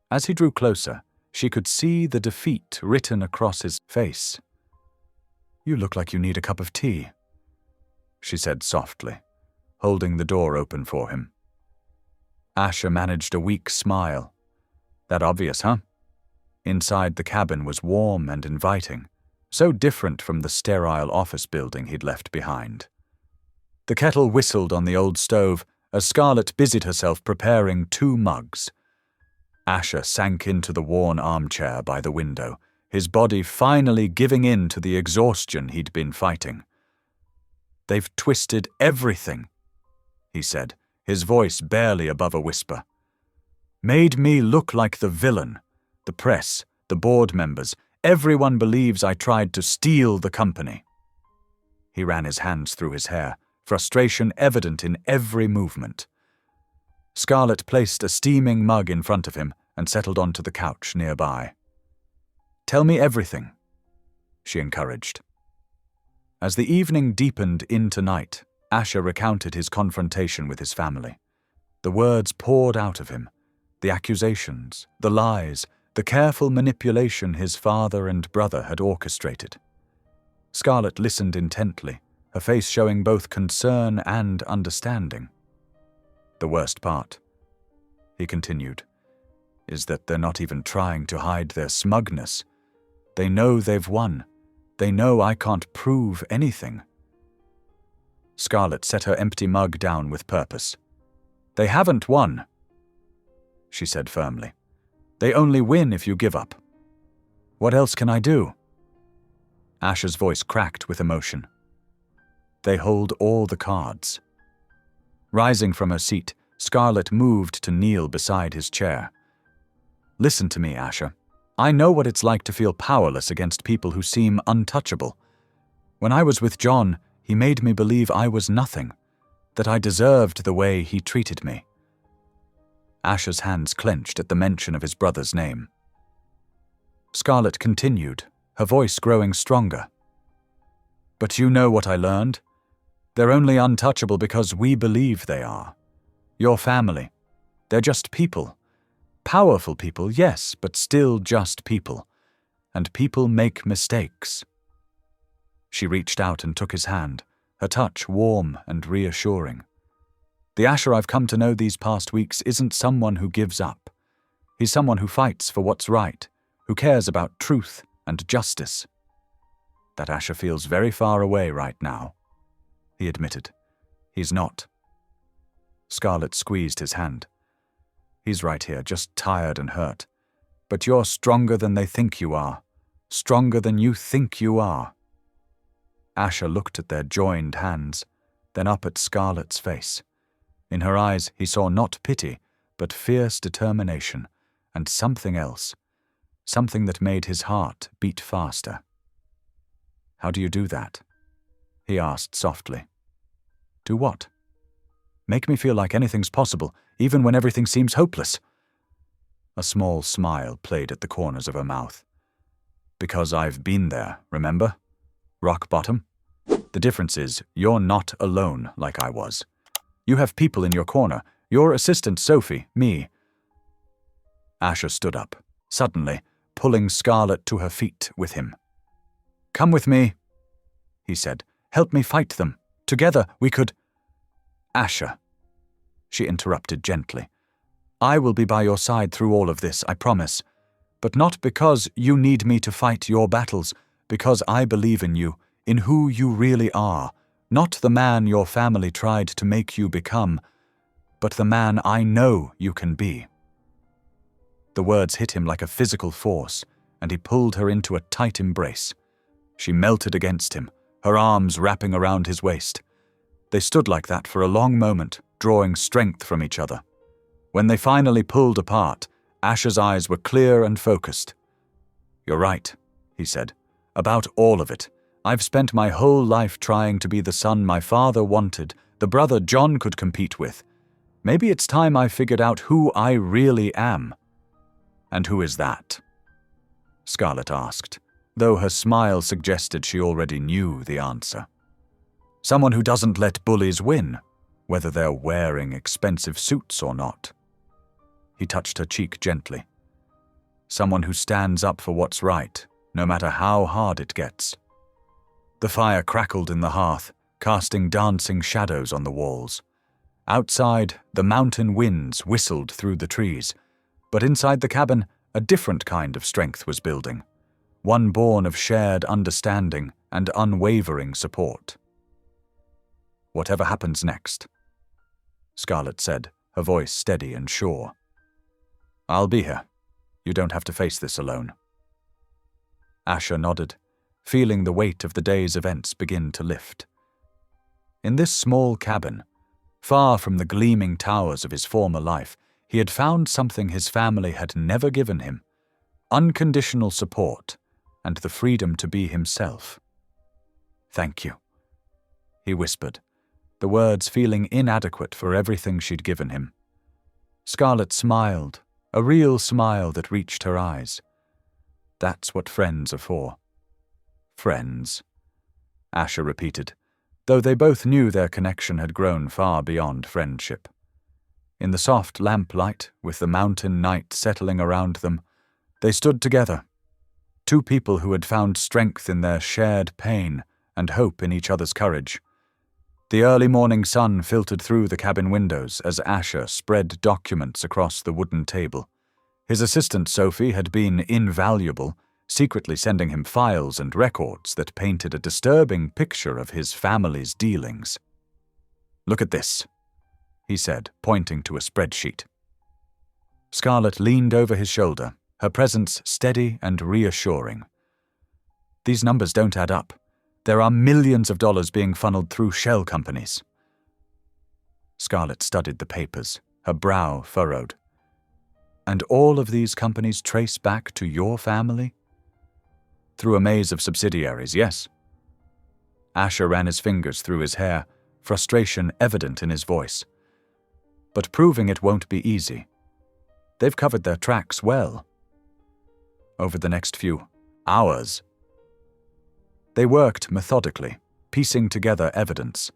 As he drew closer, she could see the defeat written across his face. "You look like you need a cup of tea," she said softly, holding the door open for him. Asher managed a weak smile. That obvious, huh? Inside the cabin was warm and inviting, so different from the sterile office building he'd left behind. The kettle whistled on the old stove as Scarlett busied herself preparing 2 mugs. Asher sank into the worn armchair by the window, his body finally giving in to the exhaustion he'd been fighting. "They've twisted everything," he said, his voice barely above a whisper. "Made me look like the villain. The press, the board members, everyone believes I tried to steal the company." He ran his hands through his hair, frustration evident in every movement. Scarlett placed a steaming mug in front of him and settled onto the couch nearby. "Tell me everything," she encouraged. As the evening deepened into night, Asher recounted his confrontation with his family. The words poured out of him, the accusations, the lies, the careful manipulation his father and brother had orchestrated. Scarlett listened intently, her face showing both concern and understanding. "The worst part," he continued, "is that they're not even trying to hide their smugness. They know they've won. They know I can't prove anything." Scarlett set her empty mug down with purpose. "They haven't won," she said firmly. "They only win if you give up. What else can I do?" Asher's voice cracked with emotion. "They hold all the cards." Rising from her seat, Scarlett moved to kneel beside his chair. "Listen to me, Asher. I know what it's like to feel powerless against people who seem untouchable. When I was with John, he made me believe I was nothing, that I deserved the way he treated me." Asher's hands clenched at the mention of his brother's name. Scarlett continued, her voice growing stronger. "But you know what I learned? They're only untouchable because we believe they are. Your family. They're just people. Powerful people, yes, but still just people. And people make mistakes." She reached out and took his hand, her touch warm and reassuring. "The Asher I've come to know these past weeks isn't someone who gives up. He's someone who fights for what's right, who cares about truth and justice." "That Asher feels very far away right now," he admitted. "He's not." Scarlett squeezed his hand. "He's right here, just tired and hurt. But you're stronger than they think you are. Stronger than you think you are." Asher looked at their joined hands, then up at Scarlett's face. In her eyes he saw not pity, but fierce determination, and something else, something that made his heart beat faster. "How do you do that?" he asked softly. "Do what?" "Make me feel like anything's possible, even when everything seems hopeless." A small smile played at the corners of her mouth. "Because I've been there, remember? Rock bottom? The difference is, you're not alone like I was. You have people in your corner. Your assistant Sophie, me. Asher stood up, suddenly, pulling Scarlett to her feet with him. "Come with me," he said. "Help me fight them. Together we could—" "Asher," she interrupted gently. "I will be by your side through all of this, I promise. But not because you need me to fight your battles, because I believe in you, in who you really are, not the man your family tried to make you become, but the man I know you can be." The words hit him like a physical force, and he pulled her into a tight embrace. She melted against him, her arms wrapping around his waist. They stood like that for a long moment, drawing strength from each other. When they finally pulled apart, Asher's eyes were clear and focused. "You're right," he said, "about all of it. I've spent my whole life trying to be the son my father wanted, the brother John could compete with. Maybe it's time I figured out who I really am." "And who is that?" Scarlett asked, though her smile suggested she already knew the answer. "Someone who doesn't let bullies win, whether they're wearing expensive suits or not." He touched her cheek gently. "Someone who stands up for what's right, no matter how hard it gets." The fire crackled in the hearth, casting dancing shadows on the walls. Outside, the mountain winds whistled through the trees, but inside the cabin, a different kind of strength was building, one born of shared understanding and unwavering support. "Whatever happens next," Scarlett said, her voice steady and sure. "I'll be here. You don't have to face this alone." Asher nodded, feeling the weight of the day's events begin to lift. In this small cabin, far from the gleaming towers of his former life, he had found something his family had never given him: unconditional support and the freedom to be himself. "Thank you," he whispered, the words feeling inadequate for everything she'd given him. Scarlett smiled, a real smile that reached her eyes. "That's what friends are for." "Friends," Asher repeated, though they both knew their connection had grown far beyond friendship. In the soft lamplight, with the mountain night settling around them, they stood together, two people who had found strength in their shared pain and hope in each other's courage. The early morning sun filtered through the cabin windows as Asher spread documents across the wooden table. His assistant Sophie had been invaluable, secretly sending him files and records that painted a disturbing picture of his family's dealings. "Look at this," he said, pointing to a spreadsheet. Scarlett leaned over his shoulder, her presence steady and reassuring. "These numbers don't add up. There are millions of dollars being funneled through shell companies." Scarlett studied the papers, her brow furrowed. "And all of these companies trace back to your family?" "Through a maze of subsidiaries, yes." Asher ran his fingers through his hair, frustration evident in his voice. "But proving it won't be easy. They've covered their tracks well." Over the next few hours, they worked methodically, piecing together evidence.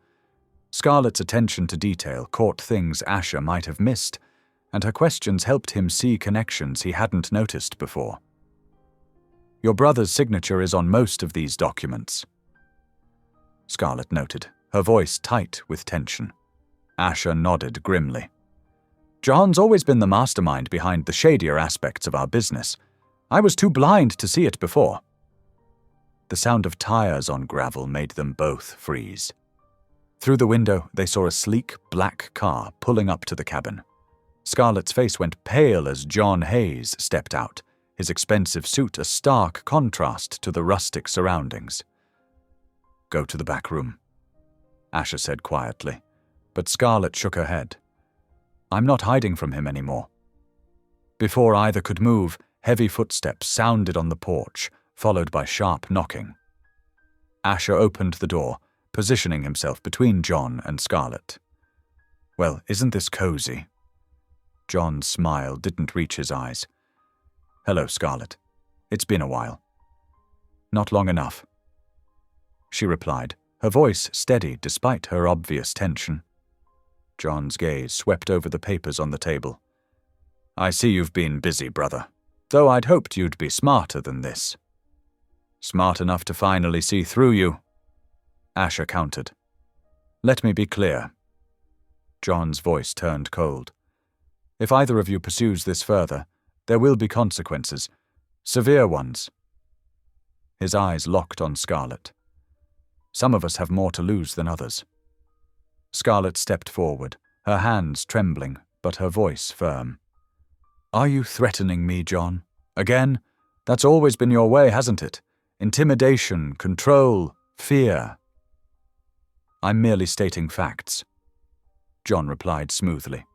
Scarlett's attention to detail caught things Asher might have missed, and her questions helped him see connections he hadn't noticed before. "Your brother's signature is on most of these documents," Scarlett noted, her voice tight with tension. Asher nodded grimly. "John's always been the mastermind behind the shadier aspects of our business. I was too blind to see it before." The sound of tires on gravel made them both freeze. Through the window, they saw a sleek, black car pulling up to the cabin. Scarlett's face went pale as John Hayes stepped out, his expensive suit a stark contrast to the rustic surroundings. "Go to the back room," Asher said quietly, but Scarlett shook her head. "I'm not hiding from him anymore." Before either could move, heavy footsteps sounded on the porch, followed by sharp knocking. Asher opened the door, positioning himself between John and Scarlett. "Well, isn't this cozy?" John's smile didn't reach his eyes. "Hello, Scarlett. It's been a while." "Not long enough," she replied, her voice steady despite her obvious tension. John's gaze swept over the papers on the table. I see you've been busy, brother, though I'd hoped you'd be smarter than this. Smart enough to finally see through you, Asher countered. Let me be clear. John's voice turned cold. If either of you pursues this further, there will be consequences, severe ones. His eyes locked on Scarlett. Some of us have more to lose than others. Scarlett stepped forward, her hands trembling, but her voice firm. Are you threatening me, John? Again? That's always been your way, hasn't it? Intimidation, control, fear. I'm merely stating facts. John replied smoothly.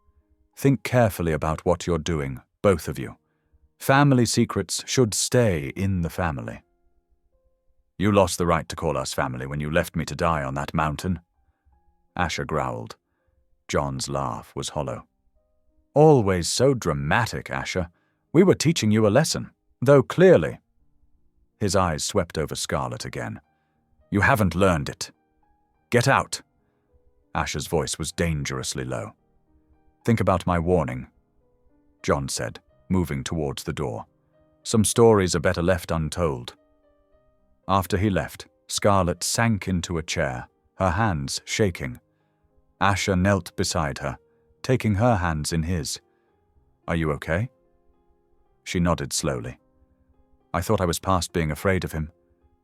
Think carefully about what you're doing, both of you. Family secrets should stay in the family. You lost the right to call us family when you left me to die on that mountain. Asher growled. John's laugh was hollow. Always so dramatic, Asher. We were teaching you a lesson, though clearly. His eyes swept over Scarlett again. You haven't learned it. Get out. Asher's voice was dangerously low. Think about my warning, John said, moving towards the door. Some stories are better left untold. After he left, Scarlett sank into a chair, her hands shaking. Asher knelt beside her, taking her hands in his. Are you okay? She nodded slowly. I thought I was past being afraid of him,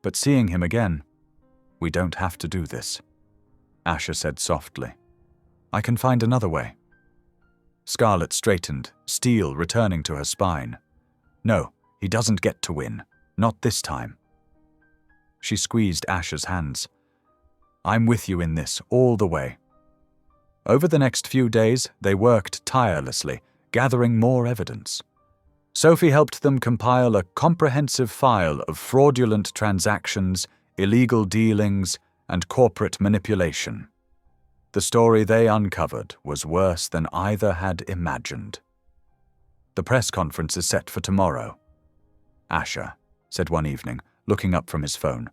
but seeing him again, we don't have to do this. Asher said softly. I can find another way. Scarlett straightened, steel returning to her spine. No, he doesn't get to win. Not this time. She squeezed Asher's hands. I'm with you in this, all the way. Over the next few days, they worked tirelessly, gathering more evidence. Sophie helped them compile a comprehensive file of fraudulent transactions, illegal dealings, and corporate manipulation. The story they uncovered was worse than either had imagined. The press conference is set for tomorrow, Asher said one evening, looking up from his phone.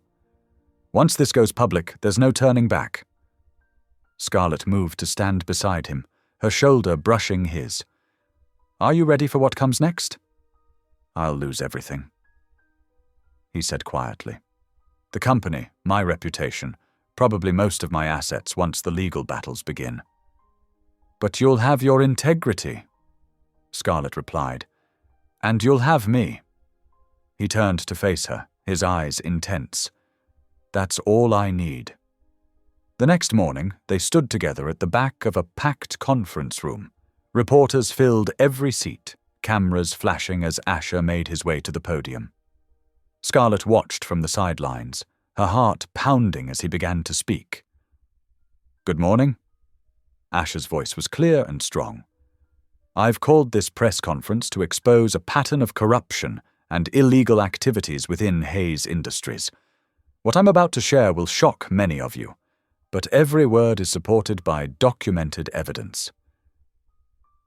Once this goes public, there's no turning back. Scarlett moved to stand beside him, her shoulder brushing his. Are you ready for what comes next? I'll lose everything, he said quietly. The company, my reputation, probably most of my assets once the legal battles begin. But you'll have your integrity, Scarlett replied. And you'll have me. He turned to face her, his eyes intense. That's all I need. The next morning, they stood together at the back of a packed conference room. Reporters filled every seat, cameras flashing as Asher made his way to the podium. Scarlett watched from the sidelines, her heart pounding as he began to speak. Good morning. Asher's voice was clear and strong. I've called this press conference to expose a pattern of corruption and illegal activities within Hayes Industries. What I'm about to share will shock many of you, but every word is supported by documented evidence.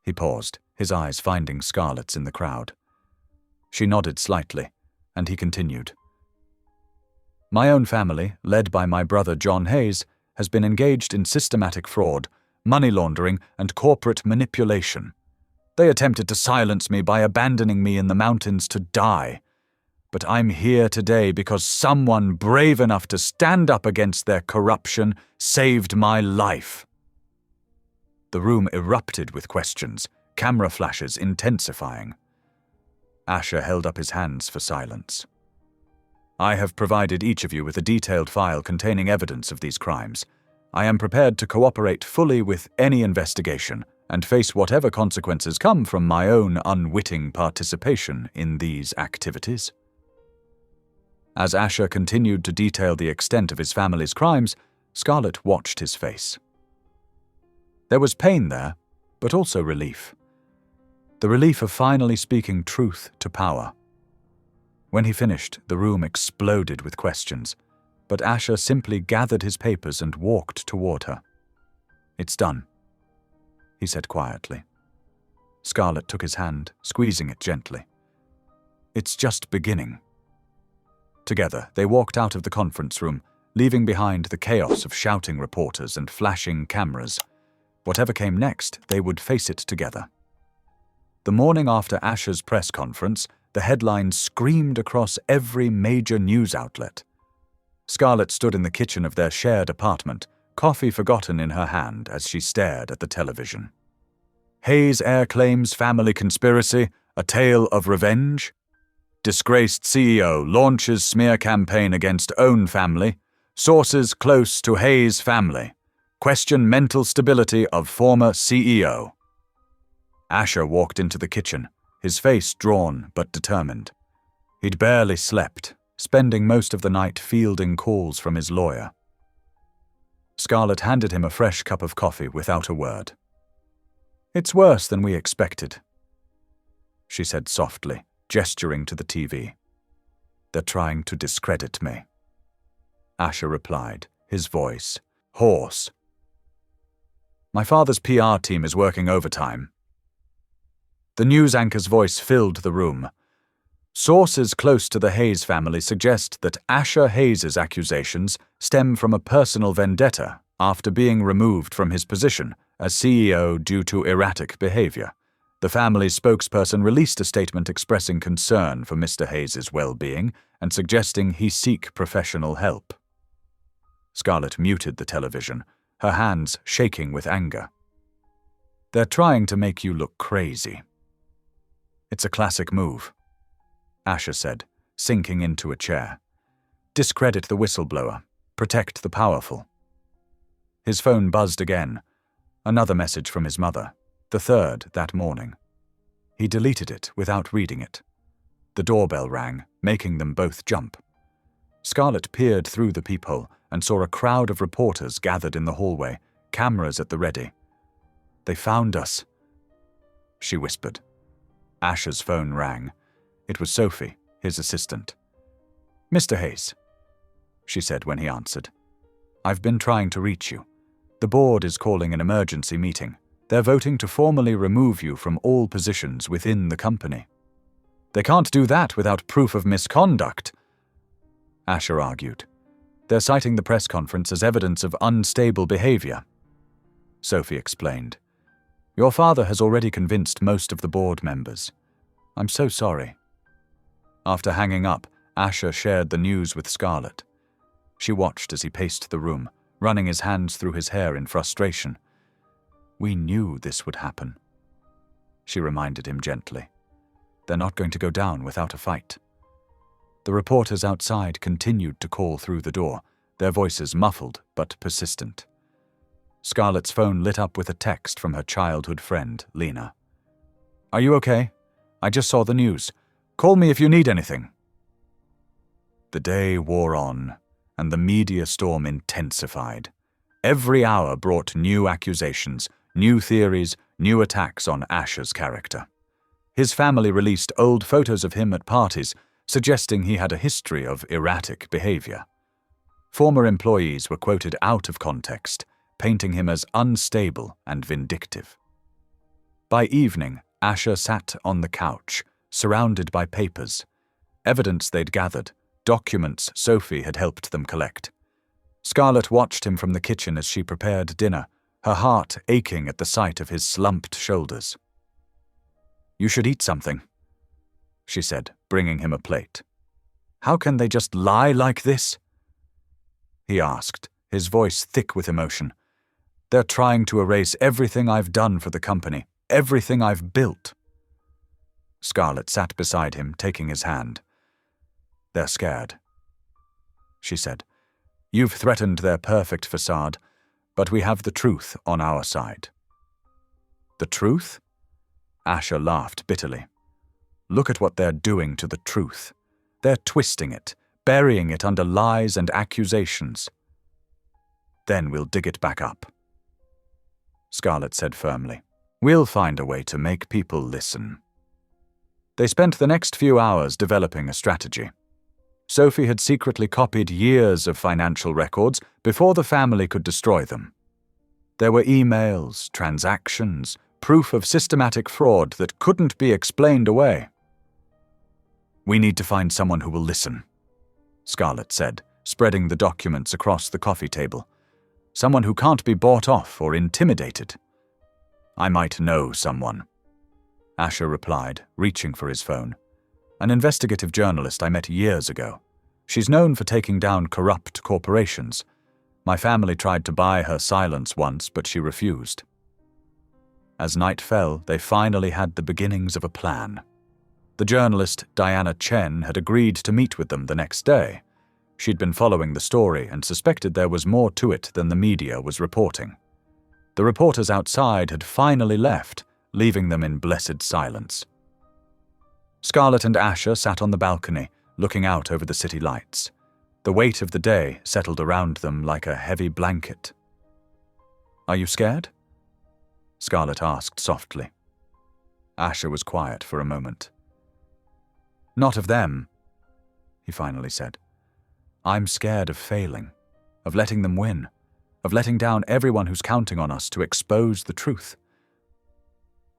He paused, his eyes finding Scarlett's in the crowd. She nodded slightly, and he continued. My own family, led by my brother John Hayes, has been engaged in systematic fraud, money laundering, and corporate manipulation. They attempted to silence me by abandoning me in the mountains to die. But I'm here today because someone brave enough to stand up against their corruption saved my life. The room erupted with questions, camera flashes intensifying. Asher held up his hands for silence. I have provided each of you with a detailed file containing evidence of these crimes. I am prepared to cooperate fully with any investigation and face whatever consequences come from my own unwitting participation in these activities. As Asher continued to detail the extent of his family's crimes, Scarlett watched his face. There was pain there, but also relief. The relief of finally speaking truth to power. When he finished, the room exploded with questions, but Asher simply gathered his papers and walked toward her. It's done, he said quietly. Scarlett took his hand, squeezing it gently. It's just beginning. Together, they walked out of the conference room, leaving behind the chaos of shouting reporters and flashing cameras. Whatever came next, they would face it together. The morning after Asher's press conference, the headlines screamed across every major news outlet. Scarlett stood in the kitchen of their shared apartment, coffee forgotten in her hand as she stared at the television. Hayes Air claims family conspiracy, a tale of revenge. Disgraced CEO launches smear campaign against own family. Sources close to Hayes family question mental stability of former CEO. Asher walked into the kitchen, his face drawn but determined. He'd barely slept, spending most of the night fielding calls from his lawyer. Scarlett handed him a fresh cup of coffee without a word. "It's worse than we expected," she said softly, gesturing to the TV. "They're trying to discredit me," Asher replied, his voice hoarse. "My father's PR team is working overtime." The news anchor's voice filled the room. Sources close to the Hayes family suggest that Asher Hayes' accusations stem from a personal vendetta after being removed from his position as CEO due to erratic behavior. The family's spokesperson released a statement expressing concern for Mr. Hayes' well-being and suggesting he seek professional help. Scarlett muted the television, her hands shaking with anger. "They're trying to make you look crazy." "It's a classic move," Asher said, sinking into a chair. "Discredit the whistleblower. Protect the powerful." His phone buzzed again. Another message from his mother, the third that morning. He deleted it without reading it. The doorbell rang, making them both jump. Scarlett peered through the peephole and saw a crowd of reporters gathered in the hallway, cameras at the ready. "They found us," she whispered. Asher's phone rang. It was Sophie, his assistant. "Mr. Hayes," she said when he answered. "I've been trying to reach you. The board is calling an emergency meeting. They're voting to formally remove you from all positions within the company." "They can't do that without proof of misconduct," Asher argued. "They're citing the press conference as evidence of unstable behavior," Sophie explained. "Your father has already convinced most of the board members. I'm so sorry." After hanging up, Asher shared the news with Scarlett. She watched as he paced the room, running his hands through his hair in frustration. "We knew this would happen," she reminded him gently. "They're not going to go down without a fight." The reporters outside continued to call through the door, their voices muffled but persistent. Scarlett's phone lit up with a text from her childhood friend, Lena. "Are you okay? I just saw the news. Call me if you need anything." The day wore on, and the media storm intensified. Every hour brought new accusations, new theories, new attacks on Asher's character. His family released old photos of him at parties, suggesting he had a history of erratic behavior. Former employees were quoted out of context, painting him as unstable and vindictive. By evening, Asher sat on the couch, surrounded by papers, evidence they'd gathered, documents Sophie had helped them collect. Scarlett watched him from the kitchen as she prepared dinner, her heart aching at the sight of his slumped shoulders. "You should eat something," she said, bringing him a plate. "How can they just lie like this?" he asked, his voice thick with emotion. "They're trying to erase everything I've done for the company, everything I've built." Scarlett sat beside him, taking his hand. "They're scared," she said. "You've threatened their perfect facade, but we have the truth on our side." "The truth?" Asher laughed bitterly. "Look at what they're doing to the truth. They're twisting it, burying it under lies and accusations. Then we'll dig it back up," Scarlett said firmly. "We'll find a way to make people listen." They spent the next few hours developing a strategy. Sophie had secretly copied years of financial records before the family could destroy them. There were emails, transactions, proof of systematic fraud that couldn't be explained away. "We need to find someone who will listen," Scarlett said, spreading the documents across the coffee table. "Someone who can't be bought off or intimidated. I might know someone, Asher replied, reaching for his phone. An investigative journalist I met years ago. She's known for taking down corrupt corporations. My family tried to buy her silence once, but she refused. As night fell, they finally had the beginnings of a plan. The journalist Diana Chen had agreed to meet with them the next day. She'd been following the story and suspected there was more to it than the media was reporting. The reporters outside had finally left, leaving them in blessed silence. Scarlett and Asher sat on the balcony, looking out over the city lights. The weight of the day settled around them like a heavy blanket. "Are you scared?" Scarlett asked softly. Asher was quiet for a moment. "Not of them," he finally said. "I'm scared of failing, of letting them win, of letting down everyone who's counting on us to expose the truth."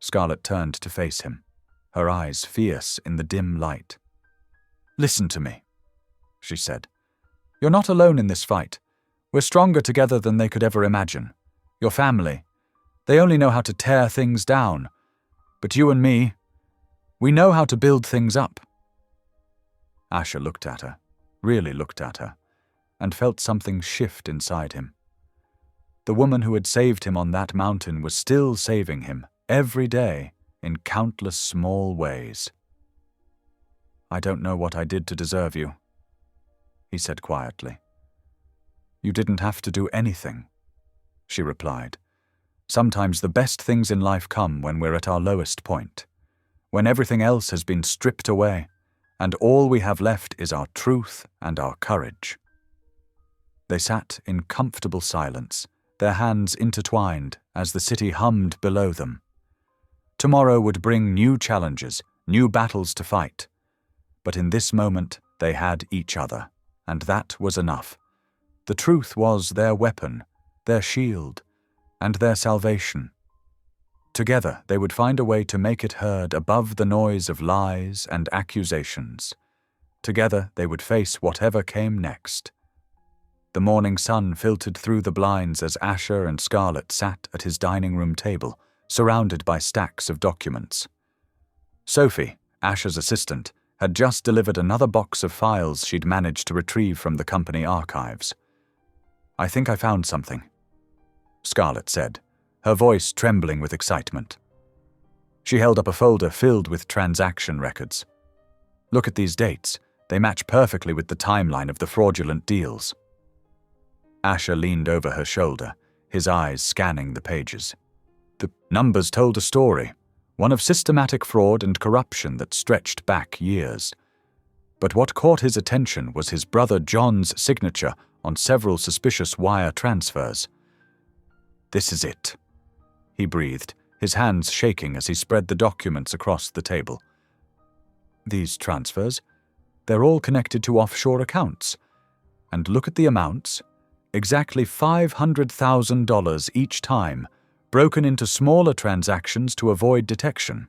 Scarlett turned to face him, her eyes fierce in the dim light. "Listen to me," she said. "You're not alone in this fight. We're stronger together than they could ever imagine. Your family, they only know how to tear things down. But you and me, we know how to build things up." Asher looked at her, really looked at her, and felt something shift inside him. The woman who had saved him on that mountain was still saving him, every day, in countless small ways. "I don't know what I did to deserve you," he said quietly. "You didn't have to do anything," she replied. "Sometimes the best things in life come when we're at our lowest point, when everything else has been stripped away, and all we have left is our truth and our courage." They sat in comfortable silence, their hands intertwined as the city hummed below them. Tomorrow would bring new challenges, new battles to fight. But in this moment, they had each other, and that was enough. The truth was their weapon, their shield, and their salvation. Together, they would find a way to make it heard above the noise of lies and accusations. Together, they would face whatever came next. The morning sun filtered through the blinds as Asher and Scarlett sat at his dining room table, surrounded by stacks of documents. Sophie, Asher's assistant, had just delivered another box of files she'd managed to retrieve from the company archives. "I think I found something," Scarlett said, her voice trembling with excitement. She held up a folder filled with transaction records. "Look at these dates. They match perfectly with the timeline of the fraudulent deals." Asher leaned over her shoulder, his eyes scanning the pages. The numbers told a story, one of systematic fraud and corruption that stretched back years. But what caught his attention was his brother John's signature on several suspicious wire transfers. "This is it," he breathed, his hands shaking as he spread the documents across the table. "These transfers, they're all connected to offshore accounts. And look at the amounts. Exactly $500,000 each time, broken into smaller transactions to avoid detection."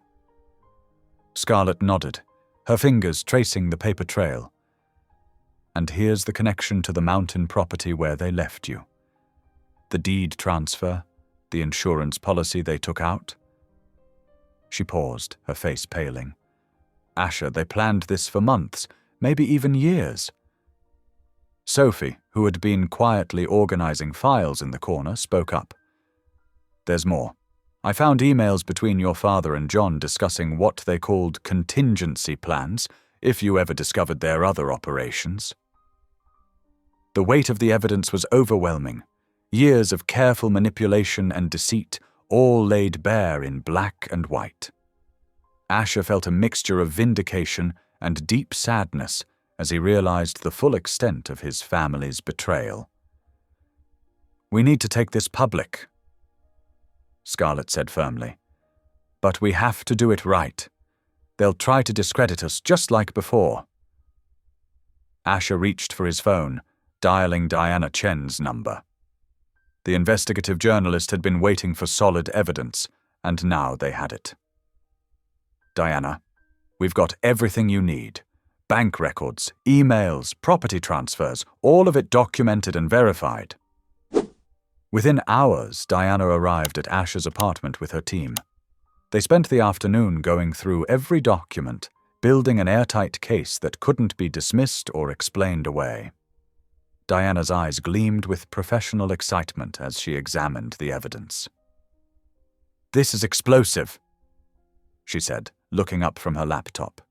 Scarlett nodded, her fingers tracing the paper trail. "And here's the connection to the mountain property where they left you. The deed transfer, the insurance policy they took out." She paused, her face paling. "Asher, they planned this for months, maybe even years." Sophie, who had been quietly organizing files in the corner, spoke up. "There's more. I found emails between your father and John discussing what they called contingency plans, if you ever discovered their other operations." The weight of the evidence was overwhelming. Years of careful manipulation and deceit, all laid bare in black and white. Asher felt a mixture of vindication and deep sadness as he realized the full extent of his family's betrayal. "We need to take this public," Scarlett said firmly. "But we have to do it right. They'll try to discredit us just like before." Asher reached for his phone, dialing Diana Chen's number. The investigative journalist had been waiting for solid evidence, and now they had it. "Diana, we've got everything you need. Bank records, emails, property transfers, all of it documented and verified. Within hours, Diana arrived at Asher's apartment with her team. They spent the afternoon going through every document, building an airtight case that couldn't be dismissed or explained away. Diana's eyes gleamed with professional excitement as she examined the evidence. "This is explosive," she said, looking up from her laptop.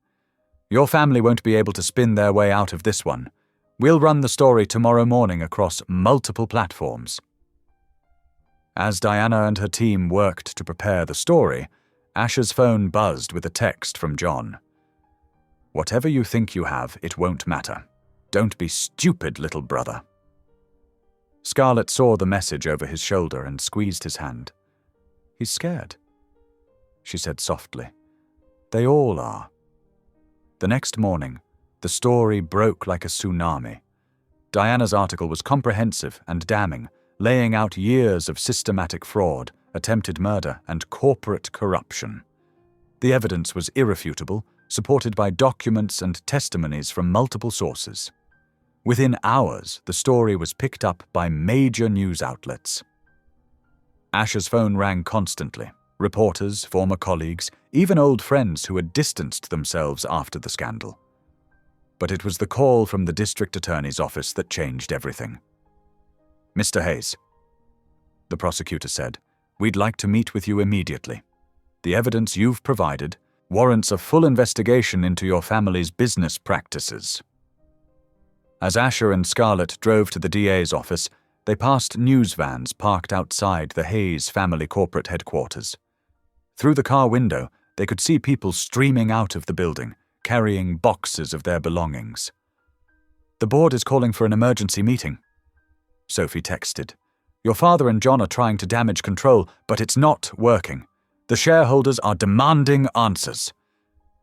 "Your family won't be able to spin their way out of this one. We'll run the story tomorrow morning across multiple platforms." As Diana and her team worked to prepare the story, Asher's phone buzzed with a text from John. "Whatever you think you have, it won't matter. Don't be stupid, little brother." Scarlett saw the message over his shoulder and squeezed his hand. "He's scared," she said softly. "They all are." The next morning, the story broke like a tsunami. Diana's article was comprehensive and damning, laying out years of systematic fraud, attempted murder, and corporate corruption. The evidence was irrefutable, supported by documents and testimonies from multiple sources. Within hours, the story was picked up by major news outlets. Asher's phone rang constantly. Reporters, former colleagues, even old friends who had distanced themselves after the scandal. But it was the call from the district attorney's office that changed everything. "Mr. Hayes," the prosecutor said, "we'd like to meet with you immediately. The evidence you've provided warrants a full investigation into your family's business practices." As Asher and Scarlett drove to the DA's office, they passed news vans parked outside the Hayes family corporate headquarters. Through the car window, they could see people streaming out of the building, carrying boxes of their belongings. "The board is calling for an emergency meeting," Sophie texted. "Your father and John are trying to damage control, but it's not working. The shareholders are demanding answers."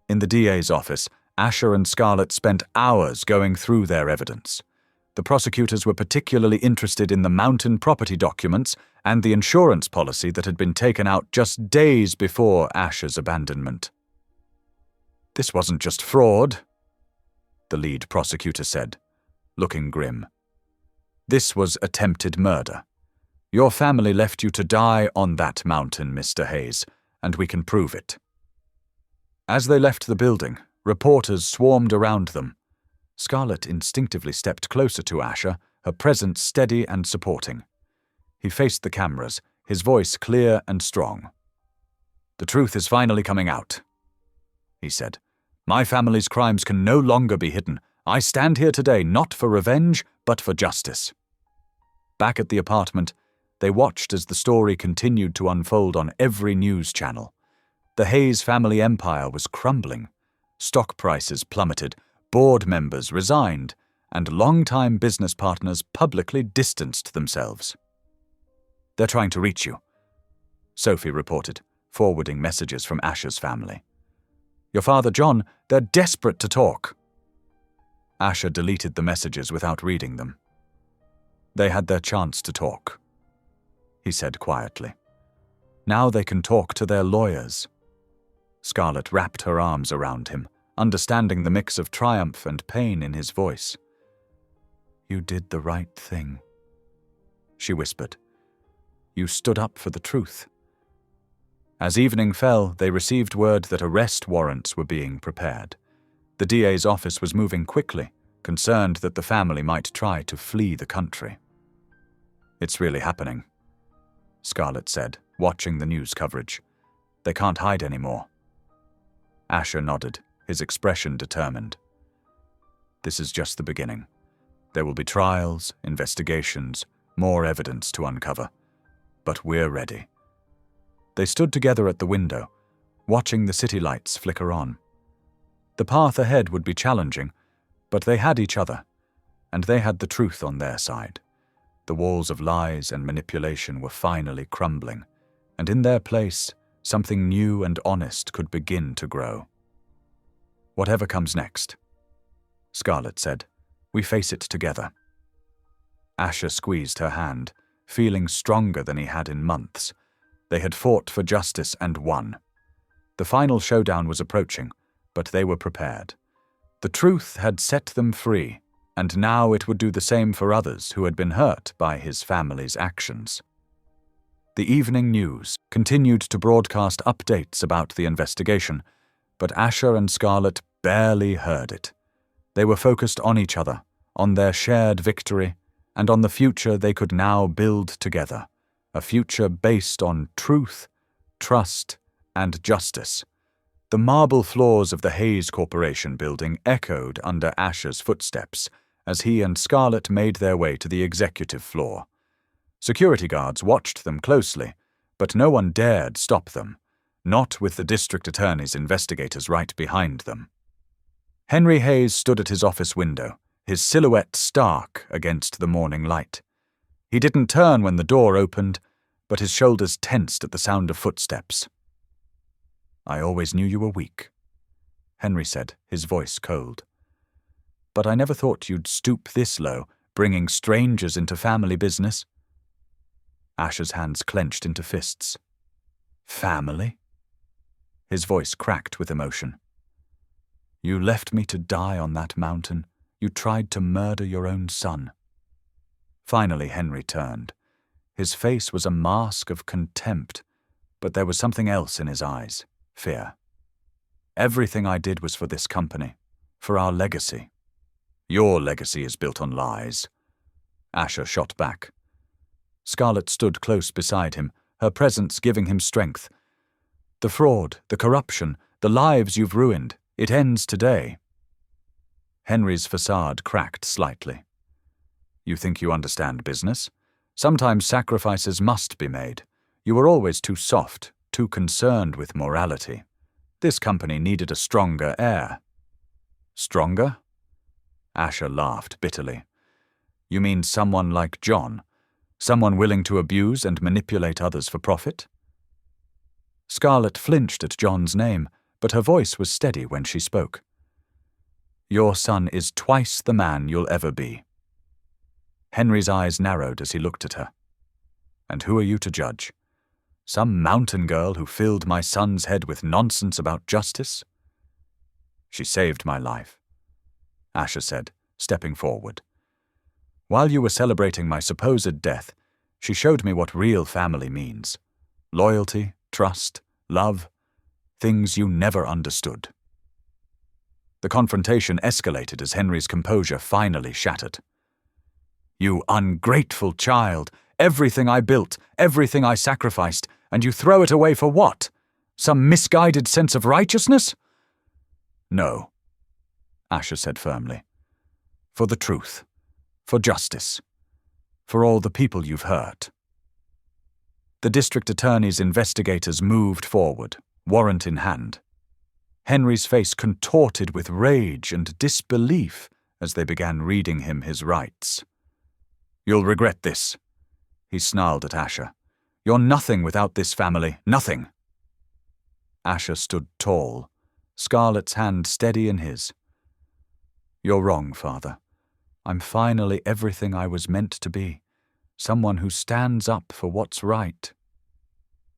In the DA's office, Asher and Scarlett spent hours going through their evidence. The prosecutors were particularly interested in the mountain property documents and the insurance policy that had been taken out just days before Asher's abandonment. "This wasn't just fraud," the lead prosecutor said, looking grim. "This was attempted murder. Your family left you to die on that mountain, Mr. Hayes, and we can prove it." As they left the building, reporters swarmed around them. Scarlett instinctively stepped closer to Asher, her presence steady and supporting. He faced the cameras, his voice clear and strong. "The truth is finally coming out," he said. "My family's crimes can no longer be hidden. I stand here today not for revenge, but for justice." Back at the apartment, they watched as the story continued to unfold on every news channel. The Hayes family empire was crumbling. Stock prices plummeted, board members resigned, and longtime business partners publicly distanced themselves. "They're trying to reach you," Sophie reported, forwarding messages from Asher's family. "Your father, John, they're desperate to talk." Asher deleted the messages without reading them. "They had their chance to talk," he said quietly. "Now they can talk to their lawyers." Scarlett wrapped her arms around him, understanding the mix of triumph and pain in his voice. "You did the right thing," she whispered. "You stood up for the truth." As evening fell, they received word that arrest warrants were being prepared. The DA's office was moving quickly, concerned that the family might try to flee the country. "It's really happening," Scarlett said, watching the news coverage. "They can't hide anymore." Asher nodded, his expression determined. "This is just the beginning. There will be trials, investigations, more evidence to uncover. But we're ready." They stood together at the window, watching the city lights flicker on. The path ahead would be challenging, but they had each other, and they had the truth on their side. The walls of lies and manipulation were finally crumbling, and in their place, something new and honest could begin to grow. "Whatever comes next," Scarlett said, "we face it together." Asher squeezed her hand, feeling stronger than he had in months. They had fought for justice and won. The final showdown was approaching, but they were prepared. The truth had set them free, and now it would do the same for others who had been hurt by his family's actions. The evening news continued to broadcast updates about the investigation, but Asher and Scarlett barely heard it. They were focused on each other, on their shared victory, and on the future they could now build together, a future based on truth, trust, and justice. The marble floors of the Hayes Corporation building echoed under Asher's footsteps as he and Scarlett made their way to the executive floor. Security guards watched them closely, but no one dared stop them, not with the district attorney's investigators right behind them. Henry Hayes stood at his office window, his silhouette stark against the morning light. He didn't turn when the door opened, but his shoulders tensed at the sound of footsteps. "I always knew you were weak," Henry said, his voice cold. "But I never thought you'd stoop this low, bringing strangers into family business." Asher's hands clenched into fists. "Family?" His voice cracked with emotion. "You left me to die on that mountain. You tried to murder your own son." Finally, Henry turned. His face was a mask of contempt, but there was something else in his eyes, fear. "Everything I did was for this company, for our legacy." "Your legacy is built on lies," Asher shot back. Scarlett stood close beside him, her presence giving him strength. "The fraud, the corruption, the lives you've ruined, it ends today." Henry's facade cracked slightly. "You think you understand business? Sometimes sacrifices must be made. You were always too soft, too concerned with morality. This company needed a stronger heir." "Stronger?" Asher laughed bitterly. "You mean someone like John? Someone willing to abuse and manipulate others for profit?" Scarlett flinched at John's name, but her voice was steady when she spoke. "Your son is twice the man you'll ever be." Henry's eyes narrowed as he looked at her. "And who are you to judge? Some mountain girl who filled my son's head with nonsense about justice?" "She saved my life," Asher said, stepping forward. "While you were celebrating my supposed death, she showed me what real family means. Loyalty, trust, love, things you never understood." The confrontation escalated as Henry's composure finally shattered. "You ungrateful child! Everything I built, everything I sacrificed, and you throw it away for what? Some misguided sense of righteousness?" "No," Asher said firmly. "For the truth. For justice. For all the people you've hurt." The district attorney's investigators moved forward, warrant in hand. Henry's face contorted with rage and disbelief as they began reading him his rights. "You'll regret this," he snarled at Asher. "You're nothing without this family, nothing." Asher stood tall, Scarlett's hand steady in his. "You're wrong, Father. I'm finally everything I was meant to be, someone who stands up for what's right."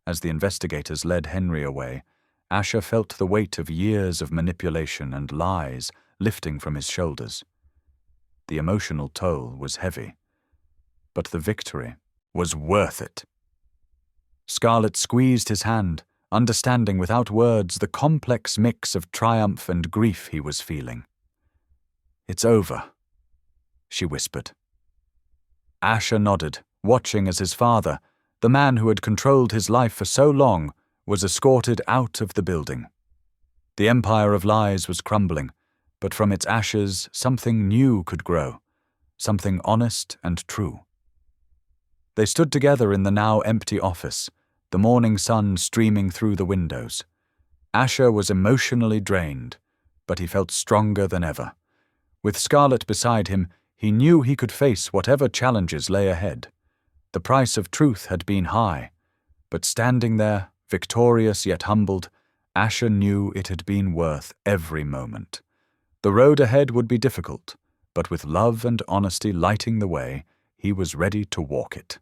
As the investigators led Henry away, Asher felt the weight of years of manipulation and lies lifting from his shoulders. The emotional toll was heavy, but the victory was worth it. Scarlett squeezed his hand, understanding without words the complex mix of triumph and grief he was feeling. "It's over," she whispered. Asher nodded, watching as his father, the man who had controlled his life for so long, was escorted out of the building. The empire of lies was crumbling, but from its ashes something new could grow, something honest and true. They stood together in the now empty office, the morning sun streaming through the windows. Asher was emotionally drained, but he felt stronger than ever. With Scarlett beside him, he knew he could face whatever challenges lay ahead. The price of truth had been high, but standing there, victorious yet humbled, Asher knew it had been worth every moment. The road ahead would be difficult, but with love and honesty lighting the way, he was ready to walk it.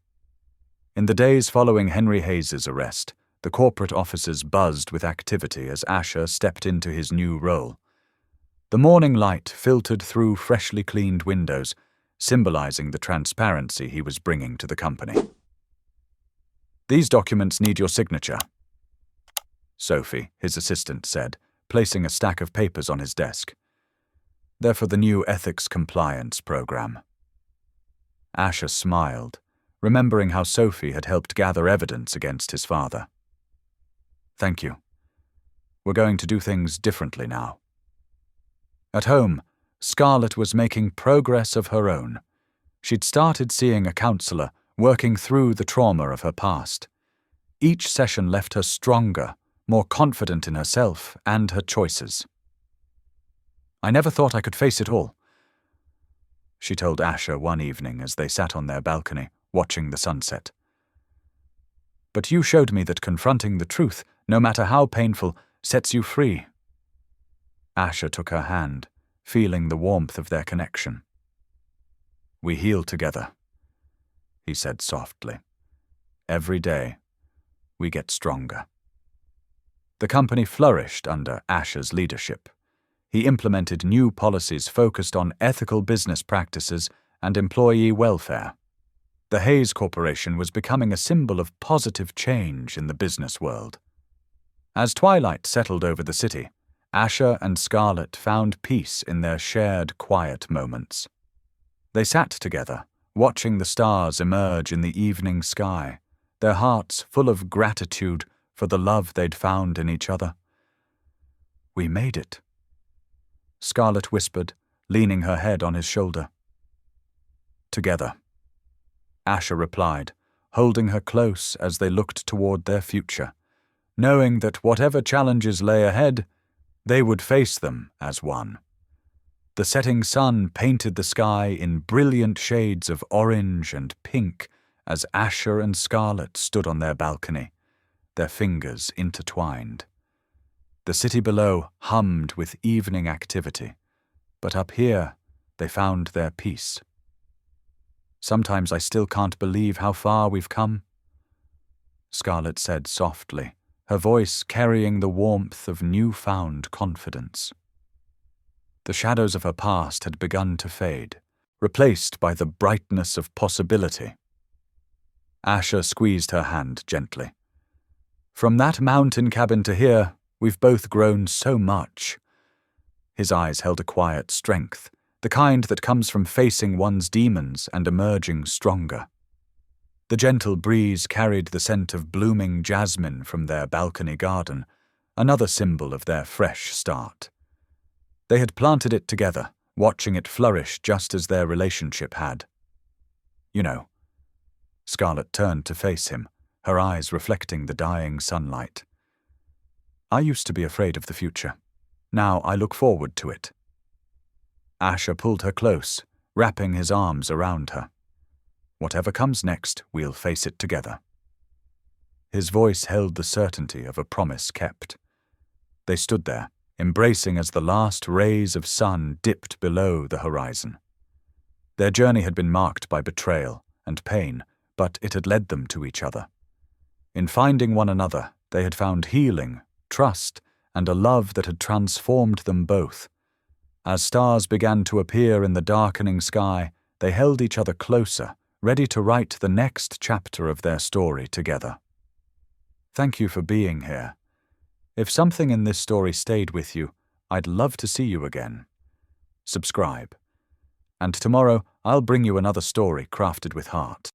In the days following Henry Hayes' arrest, the corporate offices buzzed with activity as Asher stepped into his new role. The morning light filtered through freshly cleaned windows, symbolizing the transparency he was bringing to the company. These documents need your signature, Sophie, his assistant, said, placing a stack of papers on his desk. They're for the new ethics compliance program. Asher smiled, remembering how Sophie had helped gather evidence against his father. Thank you. We're going to do things differently now. At home, Scarlett was making progress of her own. She'd started seeing a counselor, working through the trauma of her past. Each session left her stronger, more confident in herself and her choices. I never thought I could face it all, she told Asher one evening as they sat on their balcony, watching the sunset. But you showed me that confronting the truth, no matter how painful, sets you free. Asher took her hand, feeling the warmth of their connection. We heal together, he said softly. Every day, we get stronger. The company flourished under Asher's leadership. He implemented new policies focused on ethical business practices and employee welfare. The Hayes Corporation was becoming a symbol of positive change in the business world. As twilight settled over the city, Asher and Scarlett found peace in their shared quiet moments. They sat together, watching the stars emerge in the evening sky, their hearts full of gratitude for the love they'd found in each other. We made it, Scarlett whispered, leaning her head on his shoulder. Together, Asher replied, holding her close as they looked toward their future, knowing that whatever challenges lay ahead, they would face them as one. The setting sun painted the sky in brilliant shades of orange and pink as Asher and Scarlett stood on their balcony, their fingers intertwined. The city below hummed with evening activity, but up here they found their peace. Sometimes I still can't believe how far we've come, Scarlett said softly, her voice carrying the warmth of newfound confidence. The shadows of her past had begun to fade, replaced by the brightness of possibility. Asher squeezed her hand gently. From that mountain cabin to here, we've both grown so much. His eyes held a quiet strength, the kind that comes from facing one's demons and emerging stronger. The gentle breeze carried the scent of blooming jasmine from their balcony garden, another symbol of their fresh start. They had planted it together, watching it flourish just as their relationship had. You know, Scarlett turned to face him, her eyes reflecting the dying sunlight. I used to be afraid of the future. Now I look forward to it. Asher pulled her close, wrapping his arms around her. Whatever comes next, we'll face it together. His voice held the certainty of a promise kept. They stood there, embracing as the last rays of sun dipped below the horizon. Their journey had been marked by betrayal and pain, but it had led them to each other. In finding one another, they had found healing, trust, and a love that had transformed them both. As stars began to appear in the darkening sky, they held each other closer, ready to write the next chapter of their story together. Thank you for being here. If something in this story stayed with you, I'd love to see you again. Subscribe. And tomorrow, I'll bring you another story crafted with heart.